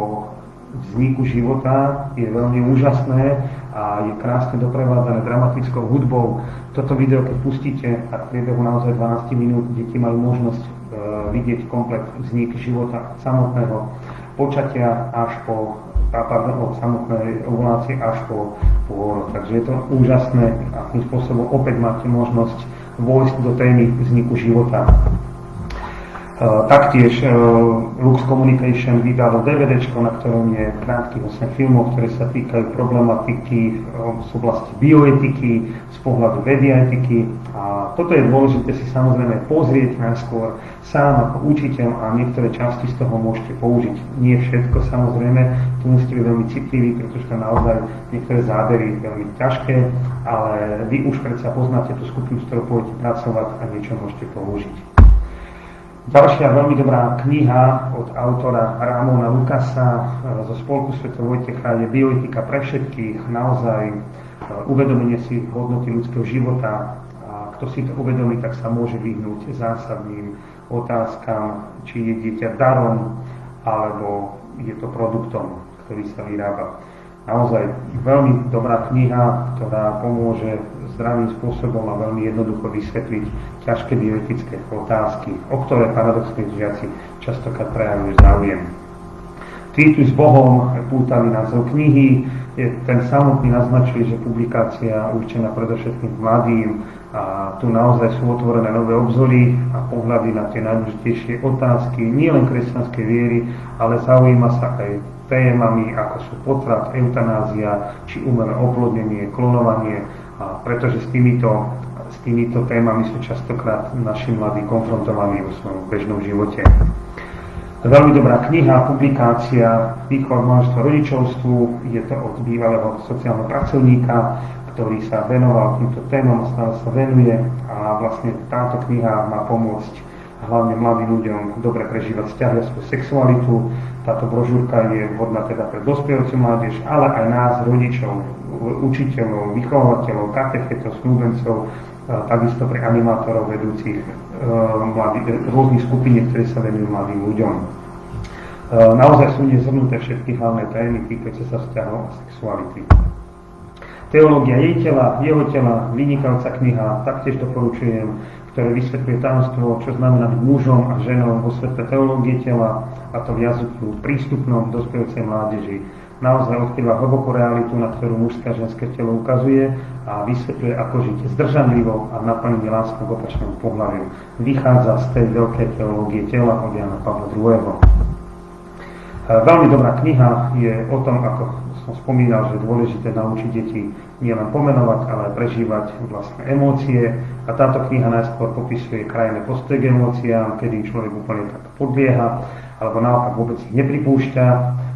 vzniku života je veľmi úžasné a je krásne doprevádzané dramatickou hudbou. Toto video, keď pustíte, tak v priebehu naozaj 12 minút deti majú možnosť vidieť komplet vznik života samotného počatia až po od samotnej ovulácie až po pôrod. Takže je to úžasné a tým spôsobom opäť máte možnosť vojsť do témy vzniku života. Taktiež Lux Communication vydalo DVDčko, na ktorom je krátkych 8 filmov, ktoré sa týkajú problematiky z oblasti bioetiky, z pohľadu vedy a etiky. A toto je dôležité si samozrejme pozrieť najskôr sám ako učiteľ a niektoré časti z toho môžete použiť. Nie všetko samozrejme, tu musíte byť veľmi citliví, pretože to naozaj niektoré zábery veľmi ťažké, ale vy už predsa poznáte tú skupinu, s ktorou pôjdete pracovať a niečo môžete použiť. Ďalšia veľmi dobrá kniha od autora Ramona Lucasa zo Spolku svätého Vojtecha je Bioetika pre všetkých, naozaj uvedomenie si hodnoty ľudského života. A kto si to uvedomí, tak sa môže vyhnúť zásadným otázkam, či je dieťa darom, alebo je to produktom, ktorý sa vyrába. Naozaj veľmi dobrá kniha, ktorá pomôže zdravým spôsobom a veľmi jednoducho vysvetliť ťažké bioetické otázky, o ktoré paradoxne žiaci častokrát prejavujú záujem. Tweetuj s Bohom, pútavý názov knihy, ten samotný naznačuje, že publikácia určená predovšetkým mladým a tu naozaj sú otvorené nové obzory a pohľady na tie najdôležitejšie otázky, nielen kresťanskej viery, ale zaujíma sa aj témami, ako sú potrat, eutanázia, či umelé oplodnenie, klonovanie, a pretože s týmito témami sú častokrát naši mladí konfrontovaní vo svojom bežnom živote. Veľmi dobrá kniha, publikácia Výchova manželstva rodičovstvu, je to od bývalého sociálneho pracovníka, ktorý sa venoval týmto témam a stále sa venuje a vlastne táto kniha má pomôcť hlavne mladým ľuďom dobre prežívať vzťahy a svoju sexualitu. Táto brožúrka je vhodná teda pre dospievajúcu mládež, ale aj nás, rodičov, učiteľov, vychovateľov, katechetov, snúbencov, takisto pre animátorov vedúcich rôznych skupín, ktoré sa venujú mladým ľuďom. Naozaj sú nezhrnuté všetky hlavné témy týkajúce sa vzťahov a sexuality. Teológia jej tela, jeho tela, vynikajúca kniha, taktiež doporučujem, ktoré vysvetľuje tajomstvo, čo znamená byť mužom a ženou vo svetle teológie tela, a to v jazyku prístupnom dospievajúcej mládeži. Naozaj odkrýva hlbokú realitu, na ktorú mužské a ženské telo ukazuje a vysvetľuje, ako žiť zdržanlivo a naplniť lásku k opačnému pohľaviu. Vychádza z tej veľkej teológie tela od Jana Pavla II. Veľmi dobrá kniha je o tom, ako som spomínal, že je dôležité naučiť deti nielen pomenovať, ale aj prežívať vlastné emócie. A táto kniha najskôr popisuje krajné postoje k emóciám, kedy človek úplne tak podlieha, alebo naopak vôbec ich nepripúšťa.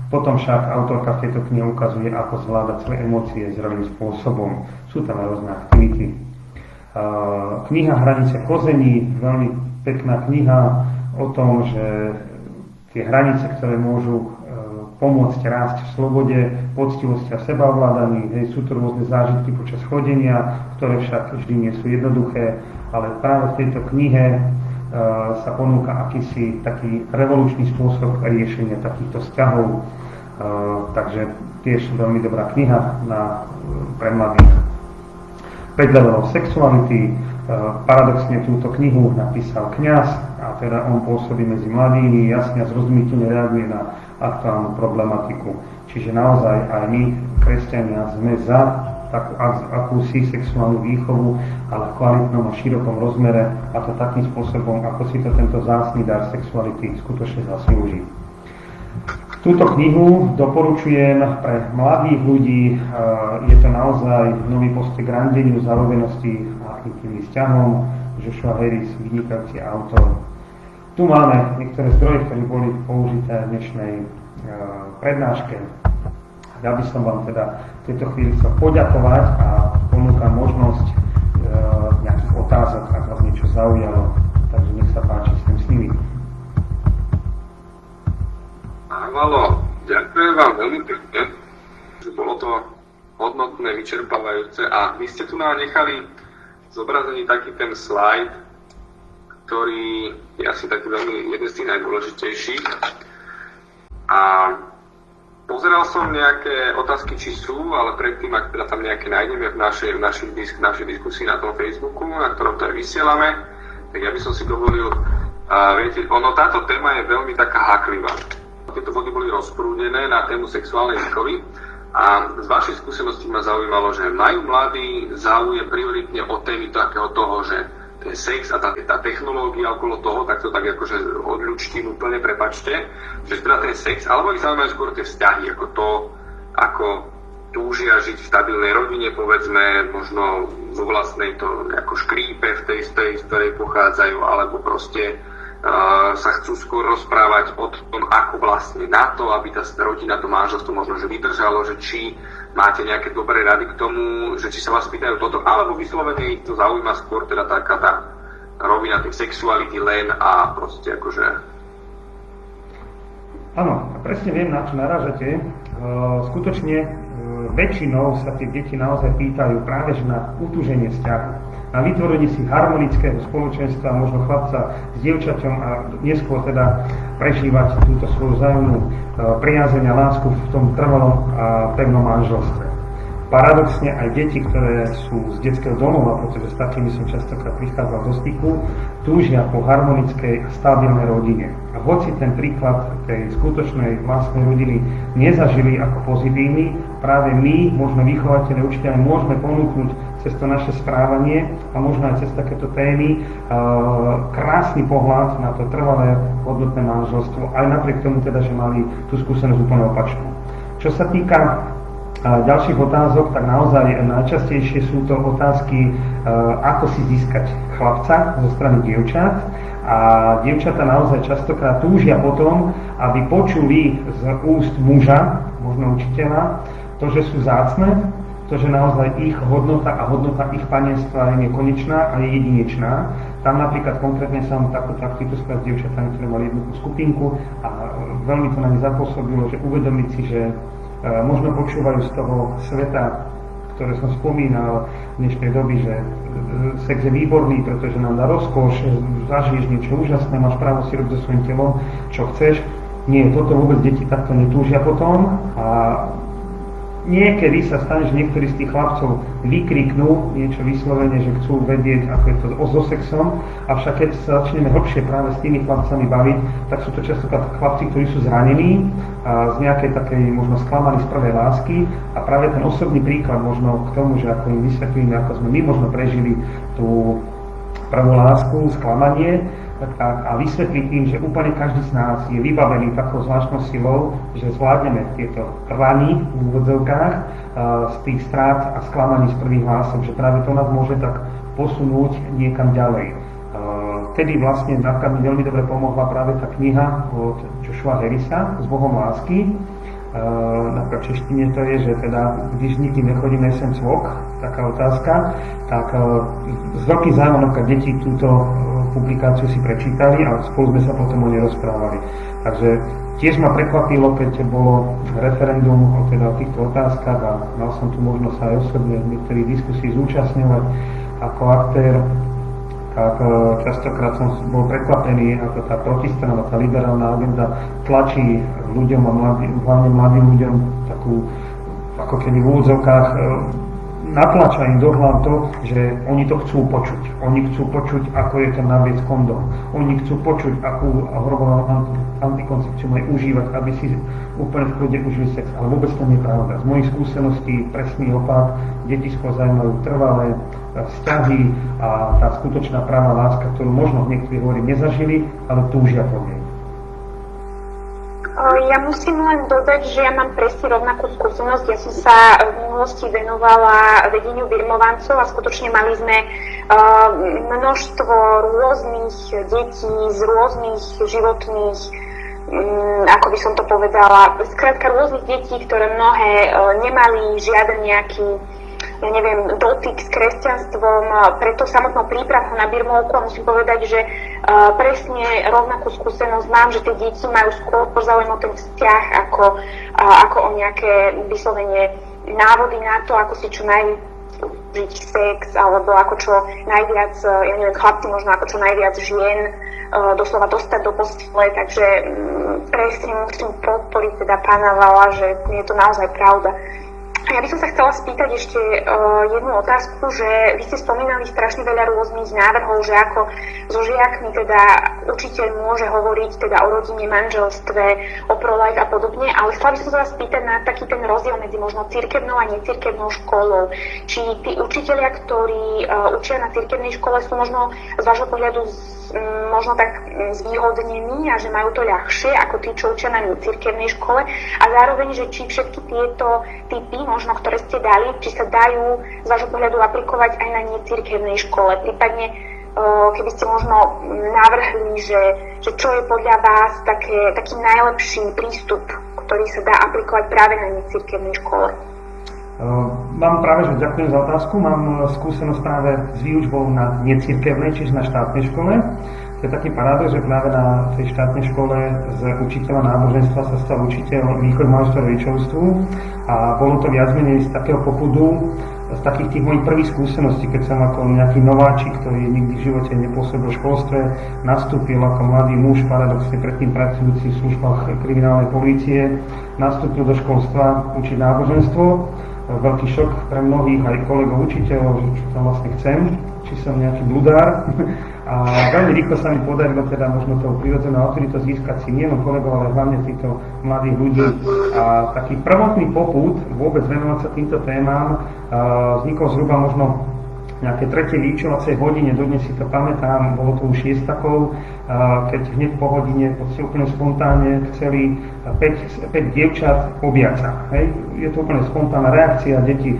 Potom však autorka v tejto knihe ukazuje, ako zvládať svoje emócie zrelým spôsobom. Sú tam aj rôzne aktivity. Kniha Hranice kození, veľmi pekná kniha o tom, že tie hranice, ktoré môžu pomôcť rásť v slobode, poctivosti a sebaovládaní. Sú to rôzne zážitky počas chodenia, ktoré však vždy nie sú jednoduché, ale práve v tejto knihe sa ponúka akýsi taký revolučný spôsob riešenia takýchto vzťahov. Takže tiež veľmi dobrá kniha pre mladých. 5 levelov sexuality. Paradoxne túto knihu napísal kňaz a teda on pôsobí medzi mladými, jasne a zrozumiteľne reaguje na aktuálnu problematiku. Čiže naozaj aj my, kresťania, sme za takú akúsi sexuálnu výchovu, ale v kvalitnom a širokom rozmere, a to takým spôsobom, ako si to tento vzácny dar sexuality skutočne zaslúži. Túto knihu doporučujem pre mladých ľudí, je to naozaj nový postoj k randeniu, zalúbenosti a intimným vzťahom. Joshua Harris, vynikajúci autor. Tu máme niektoré zdroje, ktoré boli použité v dnešnej prednáške. Ja by som vám teda v tejto chvíli chcel poďakovať a ponúkam možnosť nejakých otázok, ak vás niečo zaujalo. Takže nech sa páči s nimi. Áno, ďakujem vám veľmi pekne, že bolo to hodnotné, vyčerpávajúce a vy ste tu nám nechali zobrazený taký ten slajd, ktorý je asi taký veľmi jeden z tých najdôležitejších. A pozeral som nejaké otázky, či sú, ale predtým, ak teda tam nejaké nájdeme v našej diskusii na tom Facebooku, na ktorom to aj vysielame, tak ja by som si dovolil, viete, táto téma je veľmi taká háklivá. Tieto body boli rozprúdené na tému sexuálnej výchovy a z vašej skúsenosti ma zaujímalo, že majú mladí záujem prioritne o témy takého toho, že ten sex a tá technológia okolo toho, tak to tak akože odľučtím úplne, prepačte, že teda ten sex, alebo ich zaujímajú skôr tie vzťahy, ako to, ako túžia žiť v stabilnej rodine, povedzme, možno vo vlastnej to ako škrípe v tej, z ktorej pochádzajú, alebo proste sa chcú skôr rozprávať o tom, ako vlastne na to, aby tá rodina, to manželstvo možno že vydržalo, že či máte nejaké dobré rady k tomu, že či sa vás pýtajú toto, alebo vyslovene ich to zaujíma skôr teda taká tá rovina tej sexuality len a proste akože... Áno, presne viem, na čo narážate. Skutočne väčšinou sa tie deti naozaj pýtajú práve že na utúženie vzťahu, na vytvorenie si harmonického spoločenstva, možno chlapca s dievčaťom a neskôr teda prežívať túto svoju vzájomnú priazeň a lásku v tom trvalom a pevnom manželstve. Paradoxne aj deti, ktoré sú z detského domova, pretože s takými som častokrát prichádzal do styku, túžia po harmonickej a stabilnej rodine. A hoci ten príklad tej skutočnej vlastnej rodiny nezažili ako pozitívny, práve my, možno vychovateľe, učiteľe, môžeme ponúknuť cez to naše správanie a možno aj cez takéto témy krásny pohľad na to trvalé hodnotné manželstvo, aj napriek tomu teda, že mali tú skúsenosť úplne opačnú. Čo sa týka ďalších otázok, tak naozaj najčastejšie sú to otázky, ako si získať chlapca zo strany dievčat. A dievčatá naozaj častokrát túžia potom, aby počuli z úst muža, možno učiteľa, to, že sú vzácne, to, že naozaj ich hodnota a hodnota ich panenstva je nekonečná a je jedinečná. Tam napríklad konkrétne som takýto skôr s dievčatami, ktoré mali jednu skupinku a veľmi to na ne zapôsobilo, že uvedomiť si, že možno počúvajú z toho sveta, ktoré som spomínal v dnešnej doby, že sex je výborný, pretože nám dá rozkoš, zažiješ niečo úžasné, máš právo si robiť so svojím telom, čo chceš. Nie, toto vôbec deti takto netúžia potom a niekedy sa stane, že niektorí z tých chlapcov vykriknú niečo vyslovene, že chcú vedieť, ako je to so sexom, avšak keď sa začneme hlbšie práve s tými chlapcami baviť, tak sú to častokrát chlapci, ktorí sú zranení a z nejakej takej možno sklamaní z prvej lásky a práve ten osobný príklad možno k tomu, že ako im vysvetlíme, ako sme my možno prežili tú prvú lásku, sklamanie, a vysvetliť im, že úplne každý z nás je vybavený takou zvláštnou silou, že zvládneme tieto rany v úvodzovkách z tých strát a sklamaní z prvých lások, že práve to nás môže tak posunúť niekam ďalej. Vtedy vlastne napríklad mi veľmi dobre pomohla práve tá kniha od Joshua Harrisa S Bohom lásky. Napríklad v češtine to je, že teda, když nikým nechodí, nesem cvok, taká otázka, tak s veľkým zájmom napríklad deti túto publikáciu si prečítali a spolu sme sa potom o nej rozprávali. Takže tiež ma prekvapilo, keď bolo referendum o týchto otázkach a mal som tu možnosť aj osobne v niektorých diskusí zúčastňovať ako aktér, Častokrát som bol prekvapený, ako tá protistrana, tá liberálna agenda tlačí ľuďom a hlavne mladým ľuďom takú, ako keby v úvodzovkách natlača im do hlav to, že oni to chcú počuť. Oni chcú počuť, ako je to naviesť kondom. Oni chcú počuť, akú hormonálnu antikoncepciu majú užívať, aby si úplne v kľude užili sex. Ale vôbec to nie je pravda. Z mojich skúseností presný opak. Deti skôr zaujímajú trvalé vzťahy a tá skutočná práva láska, ktorú možno niektorí hovorí nezažili, ale túžia po nej. Ja musím len dodať, že ja mám presne rovnakú skúsenosť. Ja som sa v minulosti venovala vedeniu birmovancov a skutočne mali sme množstvo rôznych detí z rôznych životných, ako by som to povedala, skrátka rôznych detí, ktoré mnohé nemali žiaden nejaký, ja neviem, dotyk s kresťanstvom, preto samotnou prípravou na birmovku a musím povedať, že presne rovnakú skúsenosť mám, že tie deti majú skôr záujem o ten vzťah ako o nejaké vyslovene návody na to, ako si čo najviac žiť sex, alebo ako čo najviac, ja neviem, chlapci možno ako čo najviac žien doslova dostať do postele, takže presne musím podporiť teda pána Vala, že je to naozaj pravda. Ja by som sa chcela spýtať ešte jednu otázku, že vy ste spomínali strašne veľa rôznych návrhov, že ako so žiakmi teda učiteľ môže hovoriť teda o rodine, manželstve, o pro-life a podobne, ale chcela by som sa vás spýtať na taký ten rozdiel medzi možno cirkevnou a necirkevnou školou. Či tí učitelia, ktorí učia na cirkevnej škole, sú možno z vášho pohľadu možno tak zvýhodnení a že majú to ľahšie ako tí, čo učia na necirkevnej škole, a zároveň, že či všetky tieto typy, možno ktoré ste dali, či sa dajú z vášho pohľadu aplikovať aj na necirkevnej škole. Prípadne, keby ste možno navrhli, že čo je podľa vás taký najlepší prístup, ktorý sa dá aplikovať práve na necirkevnej škole. Mám práve, že ďakujem za otázku. Mám skúsenosť práve s výučbou na necirkevnej, čiže na štátnej škole. To je taký paradox, že práve na tej štátnej škole z učiteľa náboženstva sa stal učiteľ východomanželstva rodičovstvu a bolo to viac menej z takého popudu, z takých tých mojich prvých skúseností, keď som ako nejaký nováčik, ktorý nikdy v živote nepôsobil v školstve, nastúpil ako mladý muž, paradoxne predtým pracujúci v službách kriminálnej polície, nastúpil do školstva učiť náboženstvo. Veľký šok pre mnohých aj kolegov učiteľov, že čo tam vlastne chcem, či som nejaký bludár. A veľmi rýchlo sa mi podarilo teda možno tou prirodzenou autoritou získať si nielen kolegov, ale hlavne týchto mladých ľudí. A taký prvotný popud vôbec venovať sa týmto témam vznikol zhruba možno nejaké tretie vyučovacej hodine, dodnes si to pamätám, bolo to už šiestakov, keď hneď po hodine úplne spontánne chceli 5 dievčat objať sa. Hej? Je to úplne spontánna reakcia, deti,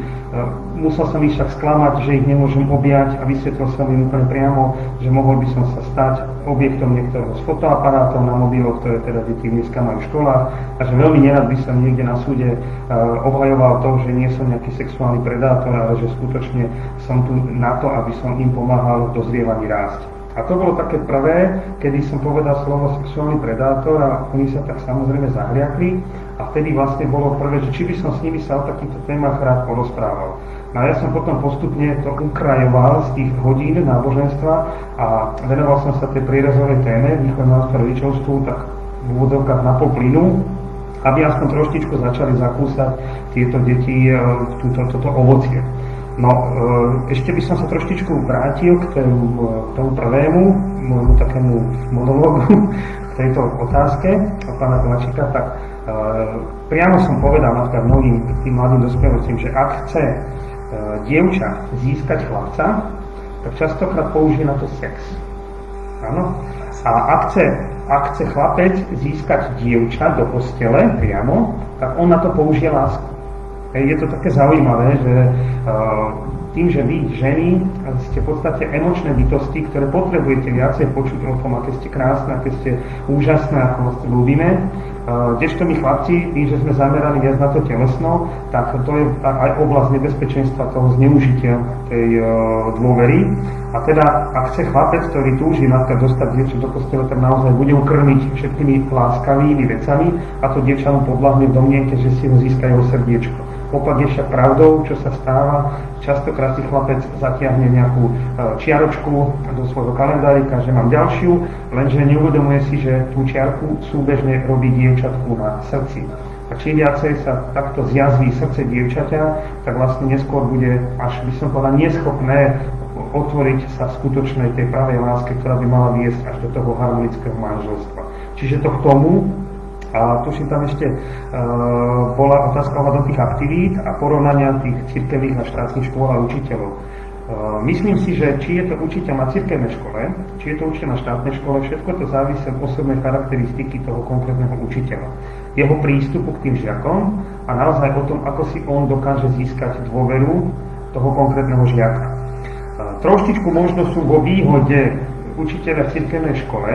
musel som ich však sklamať, že ich nemôžem objať a vysvetlil som im úplne priamo, že mohol by som sa stať objektom niektorého z fotoaparátov na mobiloch, ktoré teda deti dneska majú v školách, takže veľmi nerad by som niekde na súde obhajoval to, že nie som nejaký sexuálny predátor, ale že skutočne som tu na to, aby som im pomáhal v dozrievaní rásť. A to bolo také prvé, kedy som povedal slovo sexuálny predátor a oni sa tak samozrejme zahliakli a vtedy vlastne bolo prvé, že či by som s nimi sa o takýchto témach rád porozprával. No a ja som potom postupne to ukrajoval z tých hodín náboženstva a venoval som sa tej prierezovej téme východomanželstva rodičovstvu tak v úvodzovkách na pol plynu, aby aspoň troštičku začali zakúsať tieto deti toto ovocie. No, ešte by som sa troštičku vrátil k tomu prvému, môjmu takému monológu, k tejto otázke od pána Kovačíka, tak priamo som povedal napríklad mnohým tým mladým dospievajúcim, že ak chce dievča získať chlapca, tak častokrát použije na to sex. Áno? A ak chce chlapec získať dievča do postele priamo, tak on na to použije lásku. Je to také zaujímavé, že tým, že vy, ženy, ste v podstate emočné bytosti, ktoré potrebujete viacej počuť o tom, aké ste krásne, aké ste úžasné, ako vás ľúbime. Kdežto my chlapci, tým, že sme zamerali viac na to telesno, tak to je aj oblasť nebezpečenstva toho zneužitia tej dôvery. A teda, ak chce chlapec, ktorý túži napríklad dostať dievča do postele, tak naozaj bude ho krmiť všetkými láskavými vecami a to dievča mu podľahne v domnienke, že si ho získa jeho srdiečko. Opak je však pravdou, čo sa stáva. Častokrát si chlapec zatiahne nejakú čiaročku do svojho kalendárika, že mám ďalšiu, lenže neuvedomuje si, že tú čiarku súbežne robí dievčatku na srdci. A čím viacej sa takto zjazví srdce dievčaťa, tak vlastne neskôr bude, až by som povedal, neschopné otvoriť sa skutočnej tej pravej láske, ktorá by mala viesť až do toho harmonického manželstva. Čiže to k tomu, a tuším tam ešte bola otázka ohľadom tých aktivít a porovnania tých cirkevných a štátnych škôl a učiteľov. Myslím si, že či je to učiteľ na cirkevnej škole, či je to učiteľ na štátnej škole, všetko to závisí od osobnej charakteristiky toho konkrétneho učiteľa. Jeho prístupu k tým žiakom a naozaj o tom, ako si on dokáže získať dôveru toho konkrétneho žiaka. Troštičku možno sú vo výhode učiteľa v cirkevnej škole,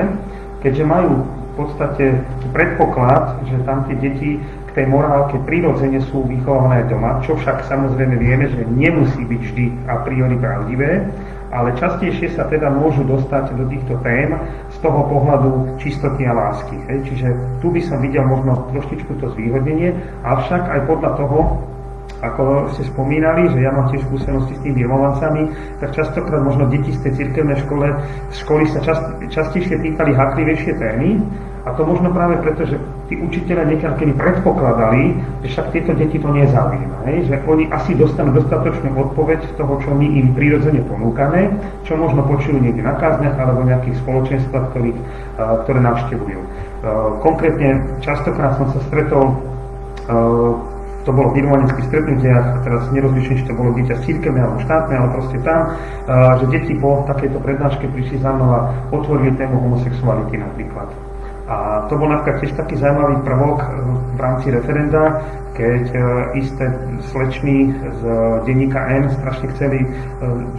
keďže majú v podstate predpoklad, že tam tie deti k tej morálke prirodzene sú vychované doma, čo však samozrejme vieme, že nemusí byť vždy a priori pravdivé, ale častejšie sa teda môžu dostať do týchto tém z toho pohľadu čistoty a lásky. Čiže tu by som videl možno troštičku to zvýhodnenie, avšak aj podľa toho, ako ste spomínali, že ja mám tiež skúsenosti s tými birmovancami, tak častokrát možno deti z tej cirkevnej školy sa častejšie pýtali háklivejšie témy, a to možno práve preto, že tí učiteľia niekedy predpokladali, že však tieto deti to nezaujíma, že oni asi dostanú dostatočnú odpoveď z toho, čo my im prirodzene ponúkame, čo možno počujú niekde na kázniach alebo v nejakých spoločenstvách, ktoré navštevujú. Konkrétne častokrát som sa stretol, to bolo v birmovaneckých stretnutiach, teraz nerozlišujem, či to bolo dieťa z cirkevnej alebo štátnej, ale proste tam, že deti po takejto prednáške prišli za mnou a otvorili tému homosexuality napríklad. A to bol napríklad tiež taký zaujímavý prvok v rámci referenda, keď isté slečny z denníka N strašne chceli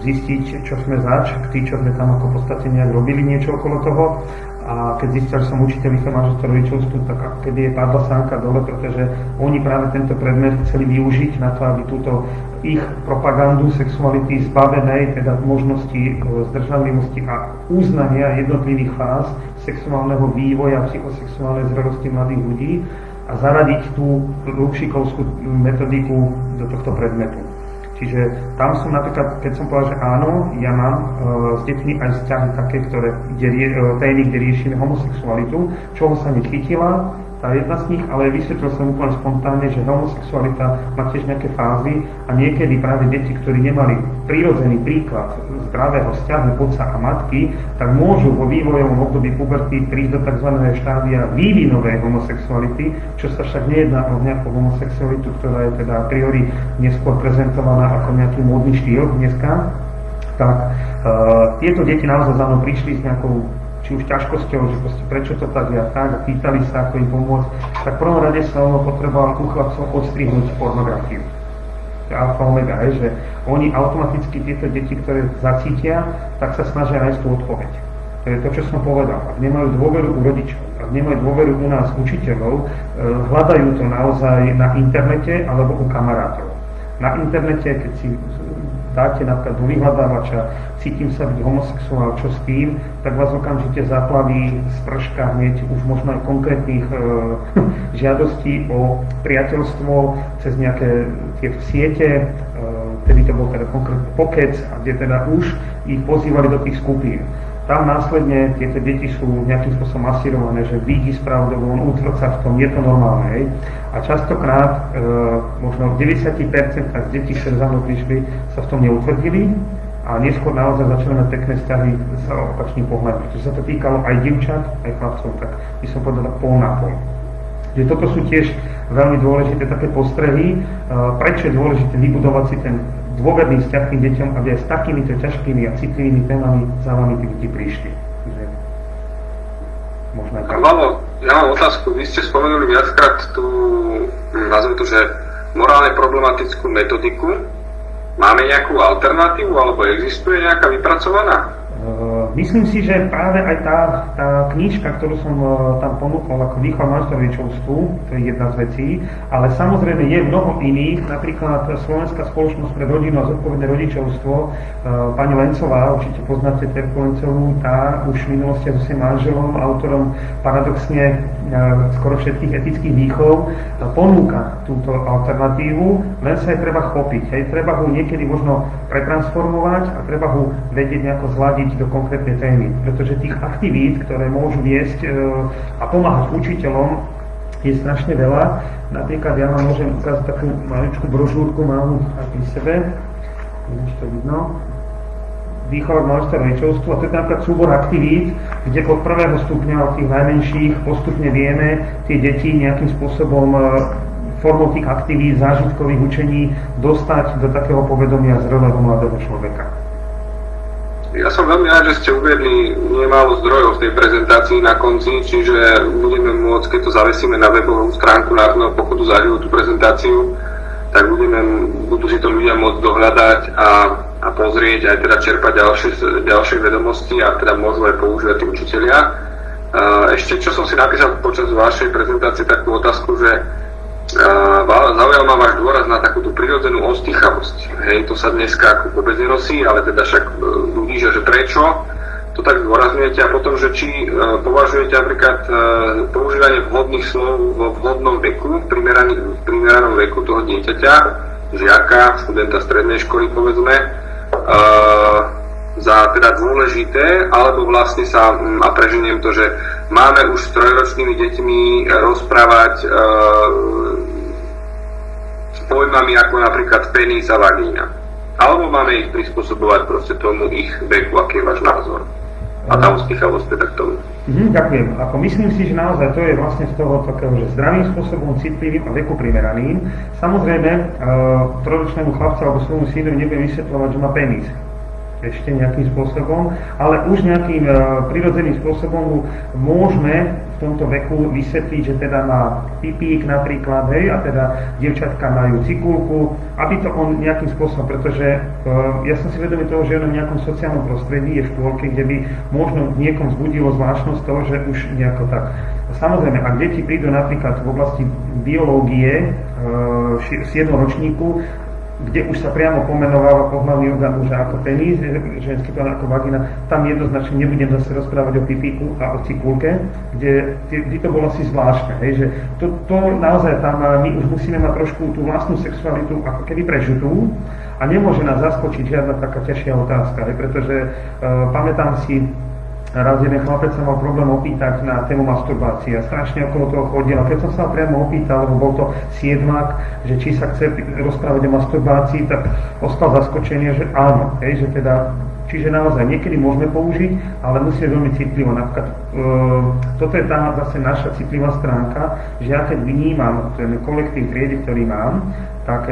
zistiť, čo sme zač, tí, čo sme tam ako v podstate nejak robili niečo okolo toho. A keď zistil, že som učiteľ výchovy manželstva rodičovstvu, tak kedy je padla sánka dole, pretože oni práve tento predmet chceli využiť na to, aby túto ich propagandu sexuality zbavenej, teda možnosti zdržanlivosti a uznania jednotlivých fáz sexuálneho vývoja a psychosexuálnej zrelosti mladých ľudí a zaradiť tú Lukšikovskú metodiku do tohto predmetu. Čiže tam som napríklad, keď som povedal, že áno, ja mám s deťmi aj vzťahy také, témy, kde riešime homosexualitu, čoho sa nechytila tá jedna z nich, ale vysvetlil som úplne spontánne, že homosexualita má tiež nejaké fázy a niekedy práve deti, ktorí nemali prirodzený príklad zdravého vzťahu otca a matky, tak môžu vo vývojovom období puberty prísť do tzv. Štádia vývinovej homosexuality, čo sa však nejedná o nejakú homosexualitu, ktorá je teda a priori neskôr prezentovaná ako nejaký módny štýl dneska. Tak tieto deti naozaj za mnou prišli s nejakou či už ťažkosťou, že proste prečo to tak je a tak, a pýtali sa, ako im pomôcť, tak v prvom rade som potreboval u chlapcov odstrihnúť pornografiu. To je alfa omega, že oni automaticky tieto deti, ktoré zacítia, tak sa snažia nájsť tú odpoveď. To je to, čo som povedal. Ak nemajú dôveru u rodičov, ak nemajú dôveru u nás učiteľov, hľadajú to naozaj na internete alebo u kamarátov. Na internete, keď si dáte napríklad do vyhľadávača cítim sa byť homosexuál, čo s tým, tak vás okamžite zaplaví sprška hneď už možno aj konkrétnych žiadostí o priateľstvo cez nejaké tie siete, vtedy to bol teda konkrétny pokec, a kde teda už ich pozývali do tých skupín. Tam následne tieto deti sú nejakým spôsobom masírované, že vidí spravdu, on utvrca v tom, je to normálne. Hej. A častokrát, možno v 90% z detí, ktoré za mnou prišli, sa v tom neutvrdili a neskôr naozaj začali mať pekné vzťahy s opačným pohľadom. Pretože sa to týkalo aj dievčat, aj chlapcov, tak by som povedal pol na pol. Že toto sú tiež veľmi dôležité také postrehy, prečo je dôležité vybudovať si ten dôverný vzťah tým deťom, aby aj s takýmito ťažkými a citlivými témami za vami tí deti prišli. Takže možno aj tak. Ja mám otázku. Vy ste spomenuli viackrát tú, nazvem to, že morálne problematickú metodiku. Máme nejakú alternatívu, alebo existuje nejaká vypracovaná? Myslím si, že práve aj tá knižka, ktorú som tam ponúkol ako výchova manželstva rodičovstvu, to je jedna z vecí, ale samozrejme je mnoho iných, napríklad Slovenská spoločnosť pre rodinu a zodpovedné rodičovstvo, pani Lencová, určite poznáte Terku Lencovú, tá už v minulosti so svojím manželom, autorom paradoxne skoro všetkých etických výchov, ponúka túto alternatívu, len sa aj treba chopiť, aj treba ho niekedy možno pretransformovať a treba ho vedieť nejako zladiť do konkrétnej témy, pretože tých aktivít, ktoré môžu viesť a pomáhať učiteľom, je strašne veľa. Napríklad ja vám môžem ukázať takú maličkú brožúrku, mám aj pri sebe, neviem, či to vidno, výchova manželstva rodičovstvu, a to je napríklad súbor aktivít, kde od prvého stupňa, od tých najmenších, postupne vieme tie deti nejakým spôsobom formou tých aktivít, zážitkových učení dostať do takého povedomia zrelého mladého človeka. Ja som veľmi rád, že ste uviedli nemálo zdrojov v tej prezentácii na konci, čiže budeme môcť, keď to zavesíme na webovú stránku Národného pochodu za život, tú prezentáciu, tak budú si to ľudia môcť dohľadať a pozrieť, aj teda čerpať ďalšie vedomosti a teda môžu aj používať tí učitelia. Ešte čo som si napísal počas vašej prezentácie takú otázku, že zaujal ma váš dôraz na takúto prirodzenú ostýchavosť. Hej, to sa dneska ako vôbec nenosí, ale teda však ľudí, že prečo to tak zdôrazňujete, a potom, že či považujete napríklad používanie vhodných slov vo vhodnom veku, v primeranom veku toho dieťaťa, žiaka, študenta strednej školy povedzme, za teda dôležité, alebo vlastne a preženiem to, že máme už s trojročnými deťmi rozprávať s pojmami ako napríklad penis a vagína. Alebo máme ich prispôsobovať proste tomu ich veku, aký je váš názor. A tá ostýchavosť teda k tomu. Ďakujem. Ako myslím si, že naozaj to je vlastne z toho takého, že zdravým spôsobom, citlivým a veku primeraným. Samozrejme, trojročnému chlapcu alebo svojmu synovi nebudem vysvetľovať, že má penis. Ešte nejakým spôsobom, ale už nejakým prirodzeným spôsobom môžeme v tomto veku vysvetliť, že teda má pipík napríklad, hej, a teda dievčatka majú cikulku, aby to on nejakým spôsobom, pretože ja som si vedomý toho, že on v nejakom sociálnom prostredí je v škôlke, kde by možno niekom vzbudilo zvláštnosť toho, že už nejako tak. Samozrejme, ak deti prídu napríklad v oblasti biológie v 7. ročníku, kde už sa priamo pomenováva pohlavný orgán muža ako penis, ženský to ako vagina, tam jednoznačne nebudem zase rozprávať o pipíku a o cikulke, kde to bolo asi zvláštne, hej, že to naozaj tam my už musíme mať trošku tú vlastnú sexualitu ako keby prežitú a nemôže nás zaskočiť žiadna taká ťažšia otázka, hej, pretože pamätám si, raz jeden chlapec sa mal problém opýtať na tému masturbácie a strašne okolo toho chodil. A keď som sa priamo opýtal, lebo bol to siedmak, že či sa chce rozprávať o masturbácii, tak ostal zaskočenie, že áno, hej, že teda, čiže naozaj niekedy môžeme použiť, ale musíme veľmi citlivo. Napríklad toto je tá zase naša citlivá stránka, že ja keď vnímam ten kolektív triedy, ktorý mám, tak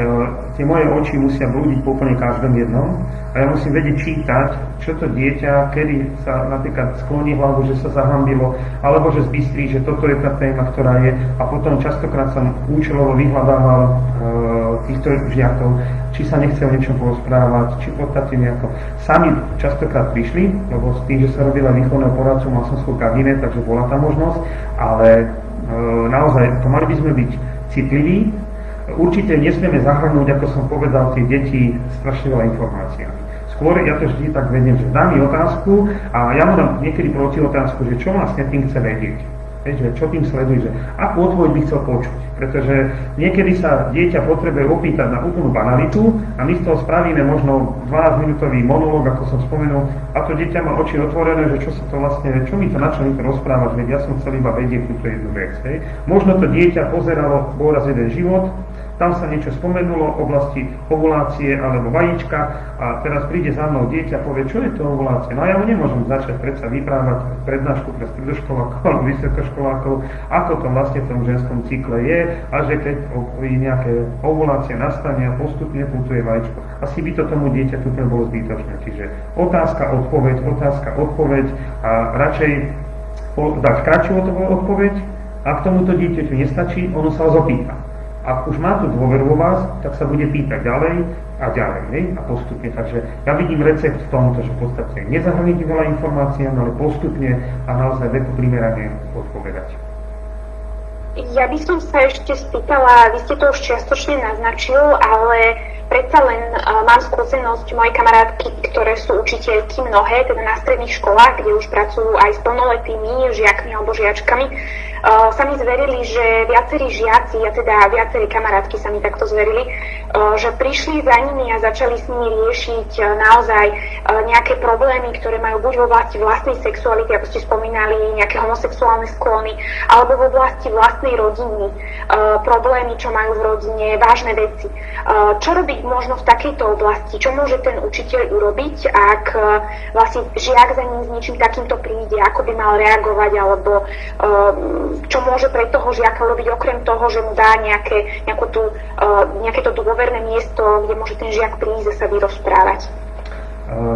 tie moje oči musia blúdiť po úplne každom jednom a ja musím vedieť čítať, čo to dieťa, kedy sa napríklad skloní hlavu, že sa zahambilo, alebo že zbystrí, že toto je tá téma, ktorá je, a potom častokrát som účelovo vyhľadával týchto žiakov, či sa nechce o niečom porozprávať, či v podstate nejako sami častokrát prišli, lebo s tým, že sa robila výchovného poradcu, mal som svoj kabinet, takže bola tá možnosť, ale naozaj to mali by sme byť citliví. Určite nesmieme zahrnúť, ako som povedal, tie deti strašne veľa informáciami. Skôr ja to vždy tak vediem, že dám mi otázku a ja mu dám niekedy proti otázku, že čo vlastne tým chce vedieť. Že čo tým sleduje, že akú odpoveď by chcel počuť. Pretože niekedy sa dieťa potrebuje opýtať na úplnú banalitu a my z toho spravíme možno 12-minútový monológ, ako som spomenul, a to dieťa má oči otvorené, že čo sa to vlastne, čo mi to na čo mi to rozprávať, veď ja som chcel iba vedieť túto jednu vec. Hej. Možno to dieťa pozeralo bol raz jeden život, tam sa niečo spomenulo v oblasti ovulácie alebo vajíčka a teraz príde za mnou dieťa a povie, čo je to ovulácia. No a ja mu nemôžem začať predsa vyprávať prednášku pre stredoškolákov alebo vysokoškolákov, ako to vlastne v tom ženskom cykle je a že keď nejaké ovulácia nastane a postupne putuje vajíčko. Asi by to tomu dieťaťu bolo zbytočné. Čiže otázka, odpoveď a radšej dať kratšiu odpoveď, ak tomuto dieťaťu nestačí, ono sa ho zopýta. Ak už má tú dôveru vo vás, tak sa bude pýtať ďalej a ďalej, hej, a postupne. Takže ja vidím recept v tomto, že v podstate nezahrniť veľa informácií, ale postupne a naozaj veku primerane odpovedať. Ja by som sa ešte spýtala, vy ste to už čiastočne naznačil, ale predsa len mám skúsenosť moje kamarátky, ktoré sú učiteľky mnohé, teda na stredných školách, kde už pracujú aj s plnoletými žiakmi alebo žiačkami, sa mi zverili, že viacerí žiaci, a teda viacerí kamarátky sa mi takto zverili, že prišli za nimi a začali s nimi riešiť naozaj nejaké problémy, ktoré majú buď v oblasti vlastnej sexuality, ako ste spomínali, nejaké homosexuálne sklony, alebo v oblasti vlastnej rodiny, problémy, čo majú v rodine, vážne veci. Čo robiť možno v takejto oblasti? Čo môže ten učiteľ urobiť, ak vlastne žiak za ním s niečím takýmto príde, ako by mal reagovať, alebo čo môže pre toho žiaka urobiť, okrem toho, že mu dá nejaké to dôverné miesto, kde môže ten žiak prísť a sa vyrozprávať.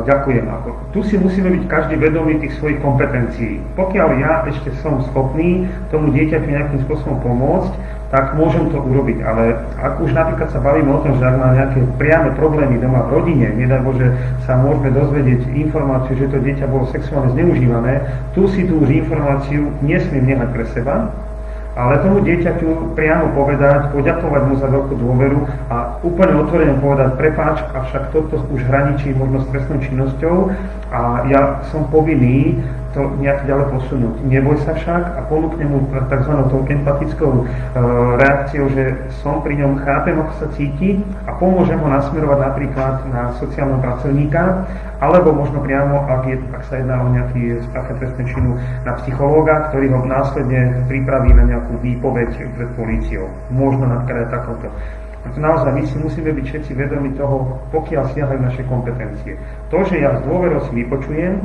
Ďakujem. Tu si musíme byť každý vedomý tých svojich kompetencií. Pokiaľ ja ešte som schopný tomu dieťaťu nejakým spôsobom pomôcť, tak môžem to urobiť. Ale ak už napríklad sa bavíme o tom, že ak má nejaké priame problémy doma v rodine, nedaj Bože sa môžeme dozvedieť informáciu, že to dieťa bolo sexuálne zneužívané, tu si tú informáciu nesmiem nehať pre seba, ale tomu dieťaťu priamo povedať, poďakovať mu za veľkú dôveru a úplne otvorene povedať, prepáč, avšak toto už hraničí možno s trestnou činnosťou a ja som povinný to nejak ďalej posunúť. Neboj sa však a ponúknem mu tzv. Tou empatickou reakciou, že som pri ňom, chápem, ako sa cíti a pomôžem ho nasmerovať napríklad na sociálneho pracovníka, alebo možno priamo, ak sa jedná o nejaký spáchanie trestného činu, na psychológa, ktorý ho následne pripraví na nejakú výpoveď pred políciou. Možno napríklad aj takoto. Naozaj my si musíme byť všetci vedomi toho, pokiaľ siahajú naše kompetencie. To, že ja z dôverou si vypočujem,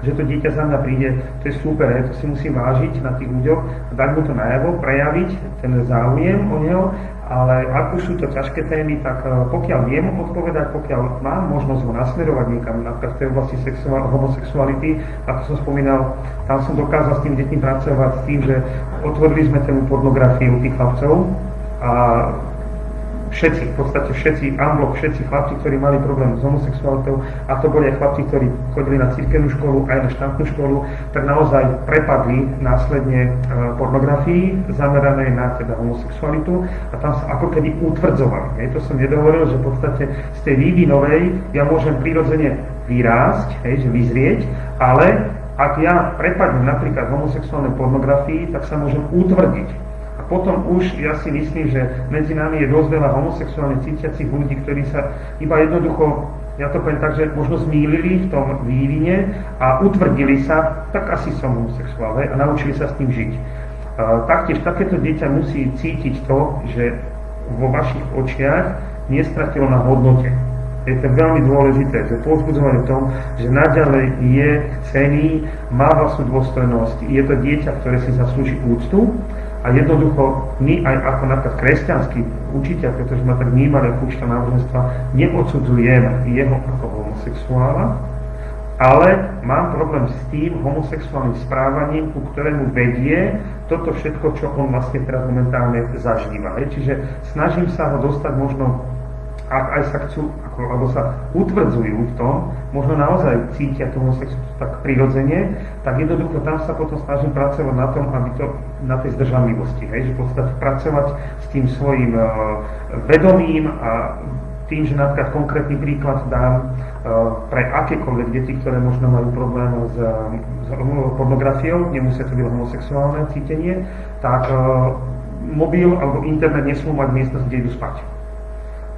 že to dieťa za mňa príde, to je super, to si musím vážiť na tých ľuďoch, dať mu to najavo, prejaviť ten záujem o neho, ale ak už sú to ťažké témy, tak pokiaľ viem odpovedať, pokiaľ mám možnosť ho nasmerovať niekam, napríklad v tej oblasti homosexuality, ako som spomínal, tam som dokázal s tým deťmi pracovať s tým, že otvorili sme tému pornografie u tých chlapcov a všetci, v podstate všetci, unblock, všetci chlapci, ktorí mali problém s homosexualitou, a to boli aj chlapci, ktorí chodili na cirkevnú školu, aj na štátnu školu, tak naozaj prepadli následne pornografii, zameranej na teda homosexualitu a tam sa ako keby utvrdzovali. To som nedovolil, že v podstate z tej vývinovej ja môžem prirodzene vyrásť, že vyzrieť, ale ak ja prepadnem napríklad homosexuálnej pornografii, tak sa môžem utvrdiť. Potom už ja si myslím, že medzi nami je dosť veľa homosexuálne cítiacich ľudí, ktorí sa iba jednoducho, ja to poviem tak, že možno zmýlili v tom vývine a utvrdili sa, tak asi som homosexuál, a naučili sa s tým žiť. Taktiež takéto dieťa musí cítiť to, že vo vašich očiach nestratilo na hodnote. Je to veľmi dôležité, že povzbudzovanie v tom, že naďalej je cenný, má vlastnú dôstojnosť, je to dieťa, ktoré si zaslúži úctu. A jednoducho my aj ako napríklad kresťanský učiteľ, pretože ma tak vnímali ako učiteľ náboženstva, neodsudzujem jeho ako homosexuála, ale mám problém s tým homosexuálnym správaním, ku ktorému vedie toto všetko, čo on vlastne teraz momentálne zažíva. Čiže snažím sa ho dostať možno, ak aj sa chcú, alebo sa utvrdzujú v tom, možno naozaj cítia tú homosexualitu tak prirodzene, tak jednoducho tam sa potom snažím pracovať na tom, aby to na tej zdržanlivosti, že v podstate pracovať s tým svojím vedomím a tým, že napríklad konkrétny príklad dám pre akékoľvek deti, ktoré možno majú problém s pornografiou, nemusia to byť homosexuálne cítenie, tak mobil alebo internet nesmú mať miestnosť, kde idú spať.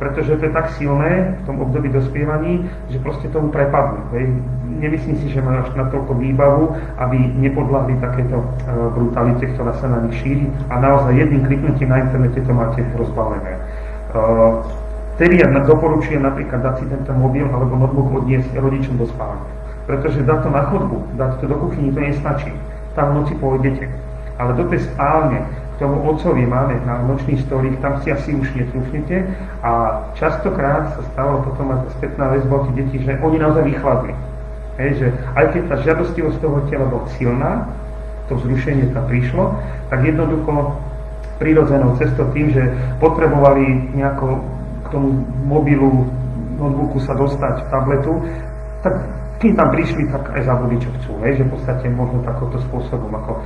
Pretože to je tak silné v tom období dospievaní, že proste tomu prepadnú. Nemyslím si, že majú až na toľko výbavu, aby nepodľahli takéto brutalite, ktorá sa na nich šíri a naozaj jedným kliknutím na internete to máte rozbalené. Tedy ja doporučujem napríklad dať si tento mobil alebo notebook odniesť rodičom do spálne. Pretože dať to na chodbu, dať to do kuchyni, to nestačí. Tam v noci pôjdete. Ale do tej spálne, k tomu otcovi máme na nočný stolík, tam si asi už netrúfnete a častokrát sa stalo potom aj spätná väzba od tých detí, že oni naozaj vychladli. Že aj keď tá žiadostivosť toho tela bola silná, to vzrušenie tam prišlo, tak jednoducho prirodzenou cestou tým, že potrebovali nejako k tomu mobilu notebooku sa dostať tabletu, tak kým tam prišli, tak aj zabudli, čo chcú, že v podstate možno takýmto spôsobom, ako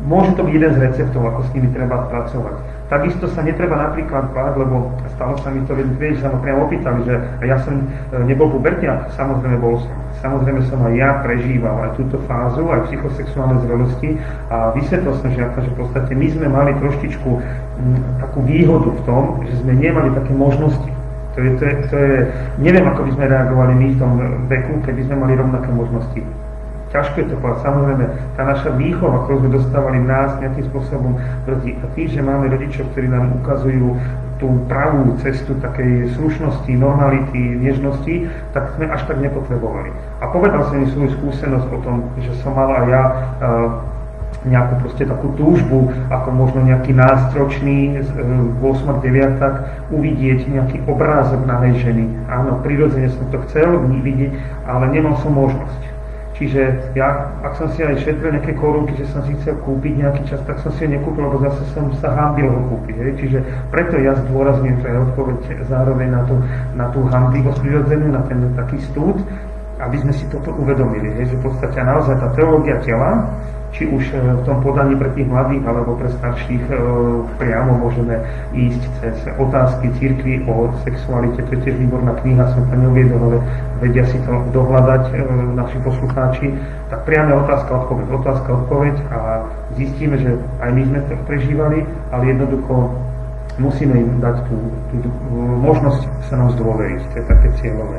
môže to byť jeden z receptov, ako s nimi treba pracovať. Takisto sa netreba napríklad báť, lebo stalo sa mi to, vieš, sa ma priamo opýtali, že ja som nebol pubertiak, samozrejme bol som. Samozrejme som aj ja prežíval aj túto fázu, aj psychosexuálnej zrelosti a vysvetlil som, že akože v podstate my sme mali troštičku takú výhodu v tom, že sme nemali také možnosti. To je, neviem, ako by sme reagovali my v tom veku, keby sme mali rovnaké možnosti. Ťažko je to povedať. Samozrejme, tá naša výchova, ktorú sme dostávali nás nejakým spôsobom brzdí. A tým, že máme rodičov, ktorí nám ukazujú tú pravú cestu takej slušnosti, normality, nežnosti, tak sme až tak nepotrebovali. A povedal som im svoju skúsenosť o tom, že som mal aj ja nejakú proste takú túžbu, ako možno nejaký nástročný 8 9 uvidieť nejaký obrázok nahej ženy. Áno, prirodzene som to chcel vidieť, ale nemal som možnosť. Čiže ja, ak som si aj šetril nejaké korunky, že som si chcel kúpiť nejaký čas, tak som si ho nekúpil, lebo zase som sa hanbil ho kúpiť. Čiže preto ja zdôrazňujem, to je odpoveď zároveň na tú hanblivosť prirodzenú, na ten taký stúd, aby sme si toto uvedomili, že v podstate naozaj tá teológia tela, či už v tom podaní pre tých mladých alebo pre starších priamo môžeme ísť cez otázky cirkvi o sexualite, to je tiež výborná kniha, som to neuviedol, ale vedia si to dohľadať naši poslucháči, tak priame otázka, odpoveď a zistíme, že aj my sme to prežívali, ale jednoducho musíme im dať tú možnosť sa nám zdôveriť, to je také cieľové.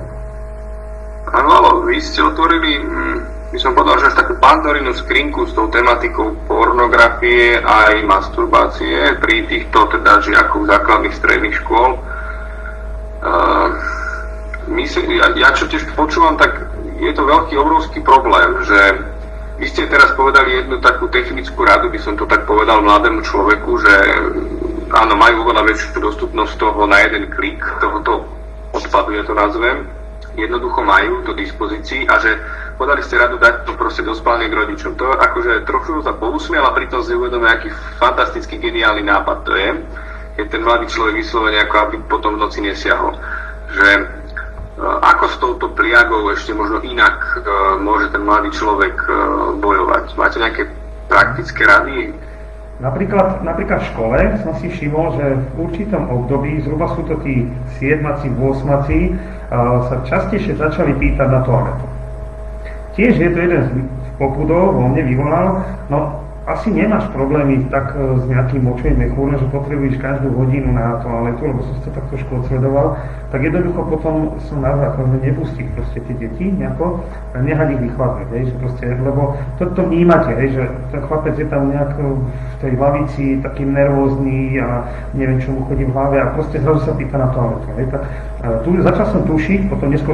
Áno, vy ste otvorili, by som povedal, že až takú pandorinu skrinku s tou tematikou pornografie a aj masturbácie pri týchto teda žiakov základných stredných škôl. Ja čo tiež počúvam, tak je to veľký, obrovský problém, že vy ste teraz povedali jednu takú technickú radu, by som to tak povedal mladému človeku, že áno, majú oveľa väčšiu dostupnosť toho na jeden klik, tohoto odpadu, ja to nazvem, jednoducho majú to dispozícii a že podali ste radu dať to proste dospelým rodičom. To akože trochu sa pousmiel a pritom si uvedomil, aký fantastický geniálny nápad to je, keď ten mladý človek vyslovene ako aby potom v noci nesiahol. Že ako s touto pliagou ešte možno inak môže ten mladý človek bojovať? Máte nejaké praktické rady? Napríklad v škole som si všimol, že v určitom období, zhruba sú to tí 7-ci, 8-ci, sa častejšie začali pýtať na toaletu. Tiež je to jeden z popudov, vo mne vyvolal, no asi nemáš problémy tak s nejakým močovým mechúrom, že potrebuješ každú hodinu na toaletu, lebo som to tak trošku odsledoval, tak jednoducho potom som na základe nepustiť proste tie deti nejako, nehať ich vychladnúť, že proste, lebo to vnímate, že ten chlapec je tam nejak v tej lavici taký nervózny a neviem, čo mu chodí v hlave a proste zrazu sa pýta na toaletu. Tak, tu začal som tušiť, potom neskôr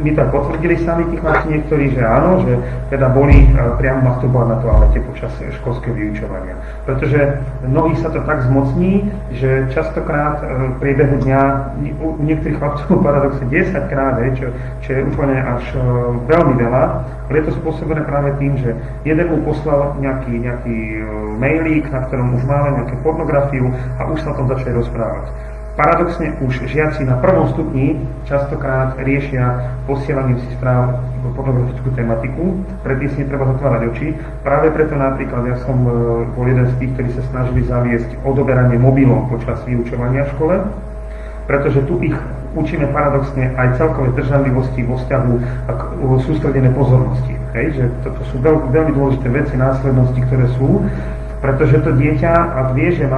mi tak potvrdili sami tí chlapci niektorí, že áno, že teda boli priamo masturbovať na toalete počas školského vyučovania. Pretože mnohých sa to tak zmocní, že častokrát v priebehu dňa u niektorých chlapcov paradoxne 10 krát, čo je úplne až veľmi veľa, ale je to spôsobené práve tým, že jeden mu poslal nejaký mailík, na ktorom už máme nejakú pornografiu a už sa o tom začali rozprávať. Paradoxne už žiaci na prvom stupni častokrát riešia posielaním si správ pornografickú tematiku, predtým si netreba zatvárať oči. Práve preto napríklad ja som bol jeden z tých, ktorí sa snažili zaviesť odoberanie mobilov počas vyučovania v škole, pretože tu ich učíme paradoxne aj celkové zdržanlivosti vo vzťahu k sústredenej pozornosti. Že toto sú veľmi dôležité veci, následnosti, ktoré sú, pretože to dieťa, a vie, že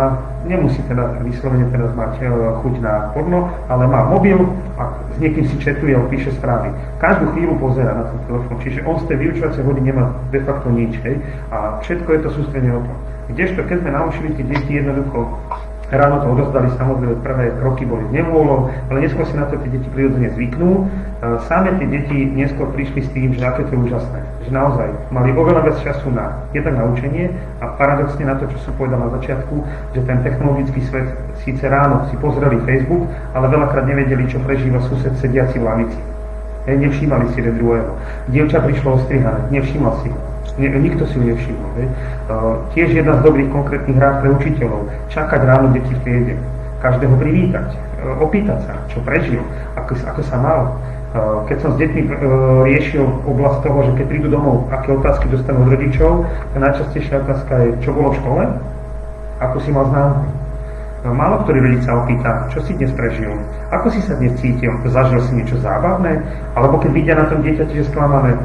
nemusí teda vyslovene teraz mať chuť na porno, ale má mobil a s niekým si chatuje a píše správy. Každú chvíľu pozerá na ten telefón, čiže on z tej vyučovacej hodiny nemá de facto nič. A všetko je to sústredenie o tom. Kdežto, keď sme naučili tie deti jednoducho, ráno to odozdali, samozrejme prvé kroky boli s nevôľou, ale neskôr si na to tie deti prirodzene zvyknú. Same tie deti neskôr prišli s tým, že aké to je úžasné. Že naozaj mali oveľa viac času na jednak na učenie a paradoxne na to, čo som povedal na začiatku, že ten technologický svet síce ráno si pozreli Facebook, ale veľakrát nevedeli, čo prežíva sused sediaci v lavici. Nevšímali si jeden druhého. Dievča prišlo ostrihané, nevšímal si ho. Nikto si ho nevšimol. Tiež jedna z dobrých konkrétnych rád pre učiteľov. Čakať ráno deti v triede. Každého privítať. opýtať sa, čo prežil, ako sa mal. Keď som s deťmi riešil oblasť toho, že keď prídu domov, aké otázky dostanú od rodičov, tá najčastejšia otázka je, čo bolo v škole, ako si mal známku. Málo ktorý rodič sa opýta, čo si dnes prežil, ako si sa dnes cítil, zažil si niečo zábavné, alebo keď vidia na tom dieťati, že sklamané,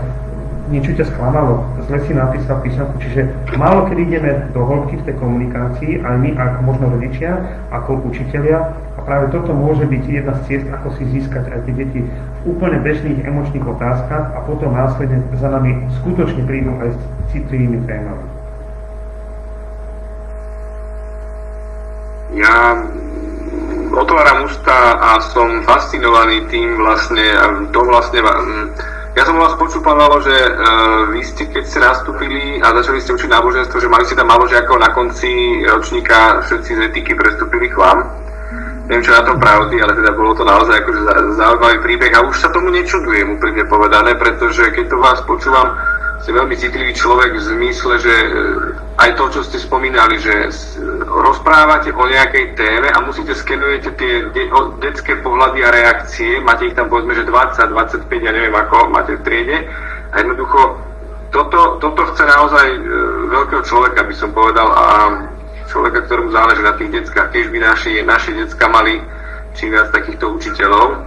niečo ťa sklamalo, zle si napísal písomku, čiže málo kedy ideme do hĺbky v tej komunikácii, aj my ako možno rodičia, ako učitelia, a práve toto môže byť jedna z ciest, ako si získať aj tie deti v úplne bežných emočných otázkach a potom následne za nami skutočne prídu aj s citlivými témami. Ja otváram ústa a som fascinovaný tým ja som vás počul, pán Valo, že vy ste, keď ste nastúpili a začali ste učiť náboženstvo, že mali ste tam maložiakov, na konci ročníka všetci z etiky prestúpili k vám. Neviem, čo na tom pravdy, ale teda bolo to naozaj akože zaujímavý príbeh a už sa tomu nečudujem, úprimne povedané, pretože keď to vás počúvam, ste veľmi citlivý človek v zmysle, že aj to, čo ste spomínali, že rozprávate o nejakej téme a musíte skenujete tie detské pohľady a reakcie, máte ich tam povedzme, že 20, 25, ja neviem ako, máte v triede a jednoducho toto chce naozaj veľkého človeka, by som povedal, a človeka, ktorému záleží na tých deckách. Tiež by naši decká mali čím viac takýchto učiteľov.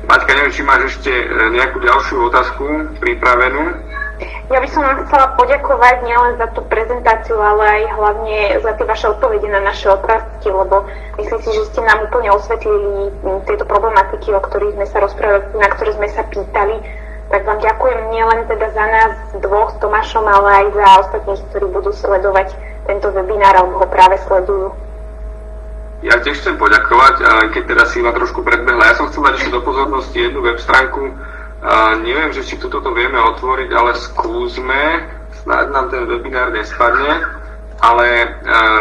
Maťka, neviem, či máš ešte nejakú ďalšiu otázku pripravenú? Ja by som vám chcela poďakovať nielen za tú prezentáciu, ale aj hlavne za tie vaše odpovede na naše otázky, lebo myslím si, že ste nám úplne osvetlili tieto problematiky, o ktorých sme sa rozprávali, na ktoré sme sa pýtali. Tak vám ďakujem nielen teda za nás dvoch s Tomášom, ale aj za ostatných, ktorí budú sledovať tento webinár alebo ho práve sledujú. Ja tiež chcem poďakovať, keď teda si ma trošku predbehla. Ja som chcel dať ešte do pozornosti jednu web stránku. Neviem, že či toto vieme otvoriť, ale skúsme, snáď nám ten webinár nespadne, ale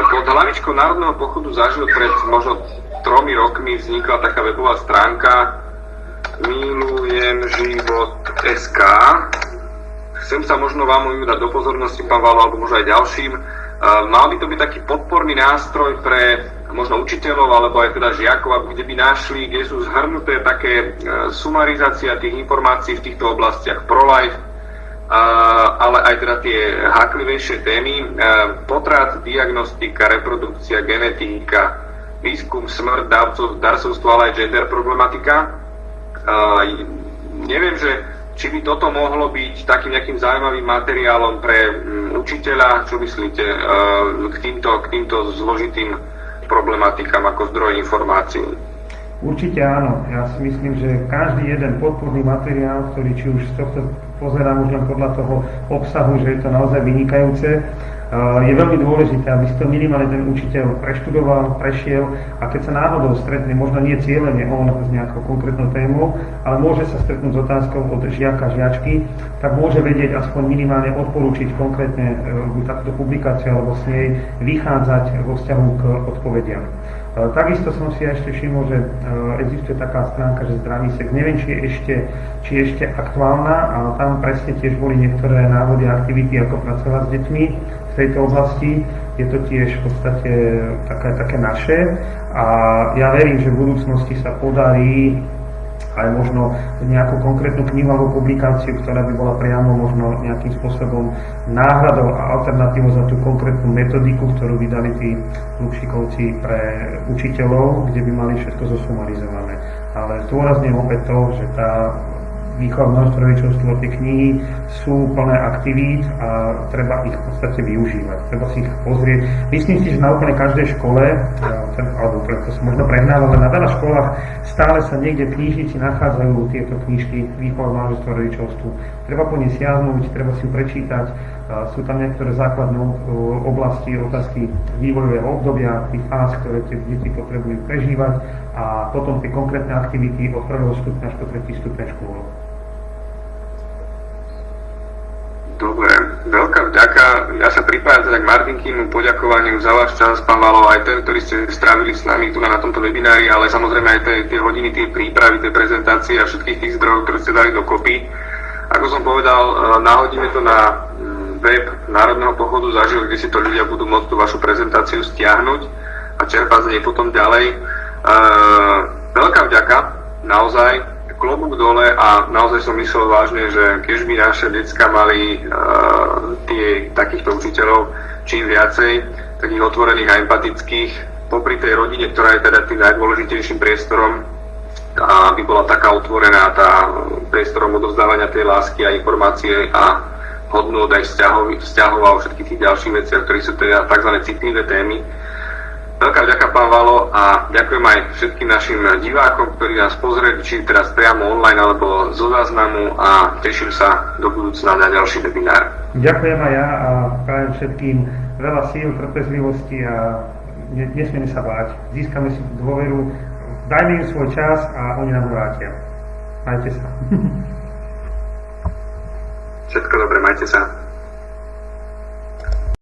pod hlavičkou Národného pochodu za život pred možno 3 rokmi vznikla taká webová stránka milujemživot.sk. Chcem sa možno vám ju dať do pozornosti, pán Valo, alebo možno aj ďalším. Mal by to byť taký podporný nástroj pre možno učiteľov alebo aj teda žiakov, kde by našli, kde sú zhrnuté také sumarizácia tých informácií v týchto oblastiach pro-life, ale aj teda tie háklivejšie témy, potrat, diagnostika, reprodukcia, genetika, výskum, smrť, darcovstvo, ale aj gender problematika. Neviem, že či by toto mohlo byť takým nejakým zaujímavým materiálom pre učiteľa, čo myslíte, k týmto zložitým problematikám ako zdroj informácií? Určite áno. Ja si myslím, že každý jeden podporný materiál, ktorý či už z tohto pozerám už len podľa toho obsahu, že je to naozaj vynikajúce, je veľmi dôležité, aby si to minimálne ten učiteľ preštudoval, prešiel a keď sa náhodou stretne, možno nie cieľene on s nejakou konkrétnou témou, ale môže sa stretnúť s otázkou od žiaka, žiačky, tak môže vedieť aspoň minimálne odporúčiť konkrétne takúto publikáciu alebo s nej vychádzať vo vzťahu k odpovediam. Takisto som si ešte všimol, že existuje taká stránka, že Zdravý sex. Neviem, či je ešte aktuálna, ale tam presne tiež boli niektoré návody a aktivity, ako pracovať s deťmi v tejto oblasti. Je to tiež v podstate také naše a ja verím, že v budúcnosti sa podarí aj možno nejakú konkrétnu knihu alebo publikáciu, ktorá by bola priamo možno nejakým spôsobom náhradou a alternatívou za tú konkrétnu metodiku, ktorú vydali tí Lukšikovci pre učiteľov, kde by mali všetko zosumarizované. Ale zdôrazňujem opäť to, že tá výchova množstvo rodičovstvo, tie knihy sú plné aktivít a treba ich v podstate využívať. Treba si ich pozrieť. Myslím si, že na úplne každej škole, alebo to som možno prehnal, ale na veľa školách stále sa niekde v knižnici nachádzajú tieto knižky výchova množstvo rodičovstvu. Treba po nej siahnuť, treba si ju prečítať. Sú tam niektoré základné oblasti, otázky vývojového obdobia, tých fáz, ktoré tie deti potrebujú prežívať a potom tie konkrétne aktivity od 1. stupňa až po 3. stupeň škôl. Dobre, veľká vďaka. Ja sa pripájam teda k Martinkymu poďakovaniu za váš čas, pán Valo, aj ten, ktorý ste strávili s nami tu na tomto webinári, ale samozrejme aj tie hodiny, tie prípravy, tie prezentácie a všetkých tých zdrojov, ktoré ste dali dokopy. Ako som povedal, nahodíme to na web Národného pochodu za život, kde si to ľudia budú môcť tú vašu prezentáciu stiahnuť a čerpať z nej potom ďalej. Veľká vďaka, naozaj, klobúk dole a naozaj som myslel vážne, že keď by naše decka mali takýchto učiteľov čím viacej, takých otvorených a empatických, popri tej rodine, ktorá je teda tým najdôležitejším priestorom, aby bola taká otvorená, tá priestorom odovzdávania tej lásky a informácie a hodnôt aj vzťahov a všetkých tých ďalších veciach, ktorí sú teda tzv. Citlivé témy. Veľká vďaka, pán Valo, a ďakujem aj všetkým našim divákom, ktorí nás pozreli, či teraz priamo online alebo zo záznamu, a teším sa do budúcna na ďalší webinár. Ďakujem aj ja a prajem všetkým veľa síl, trpezlivosti a nesmieme sa báť. Získame si dôveru, dajme im svoj čas a oni nám vrátia. Majte sa. Všetko dobré, majte sa.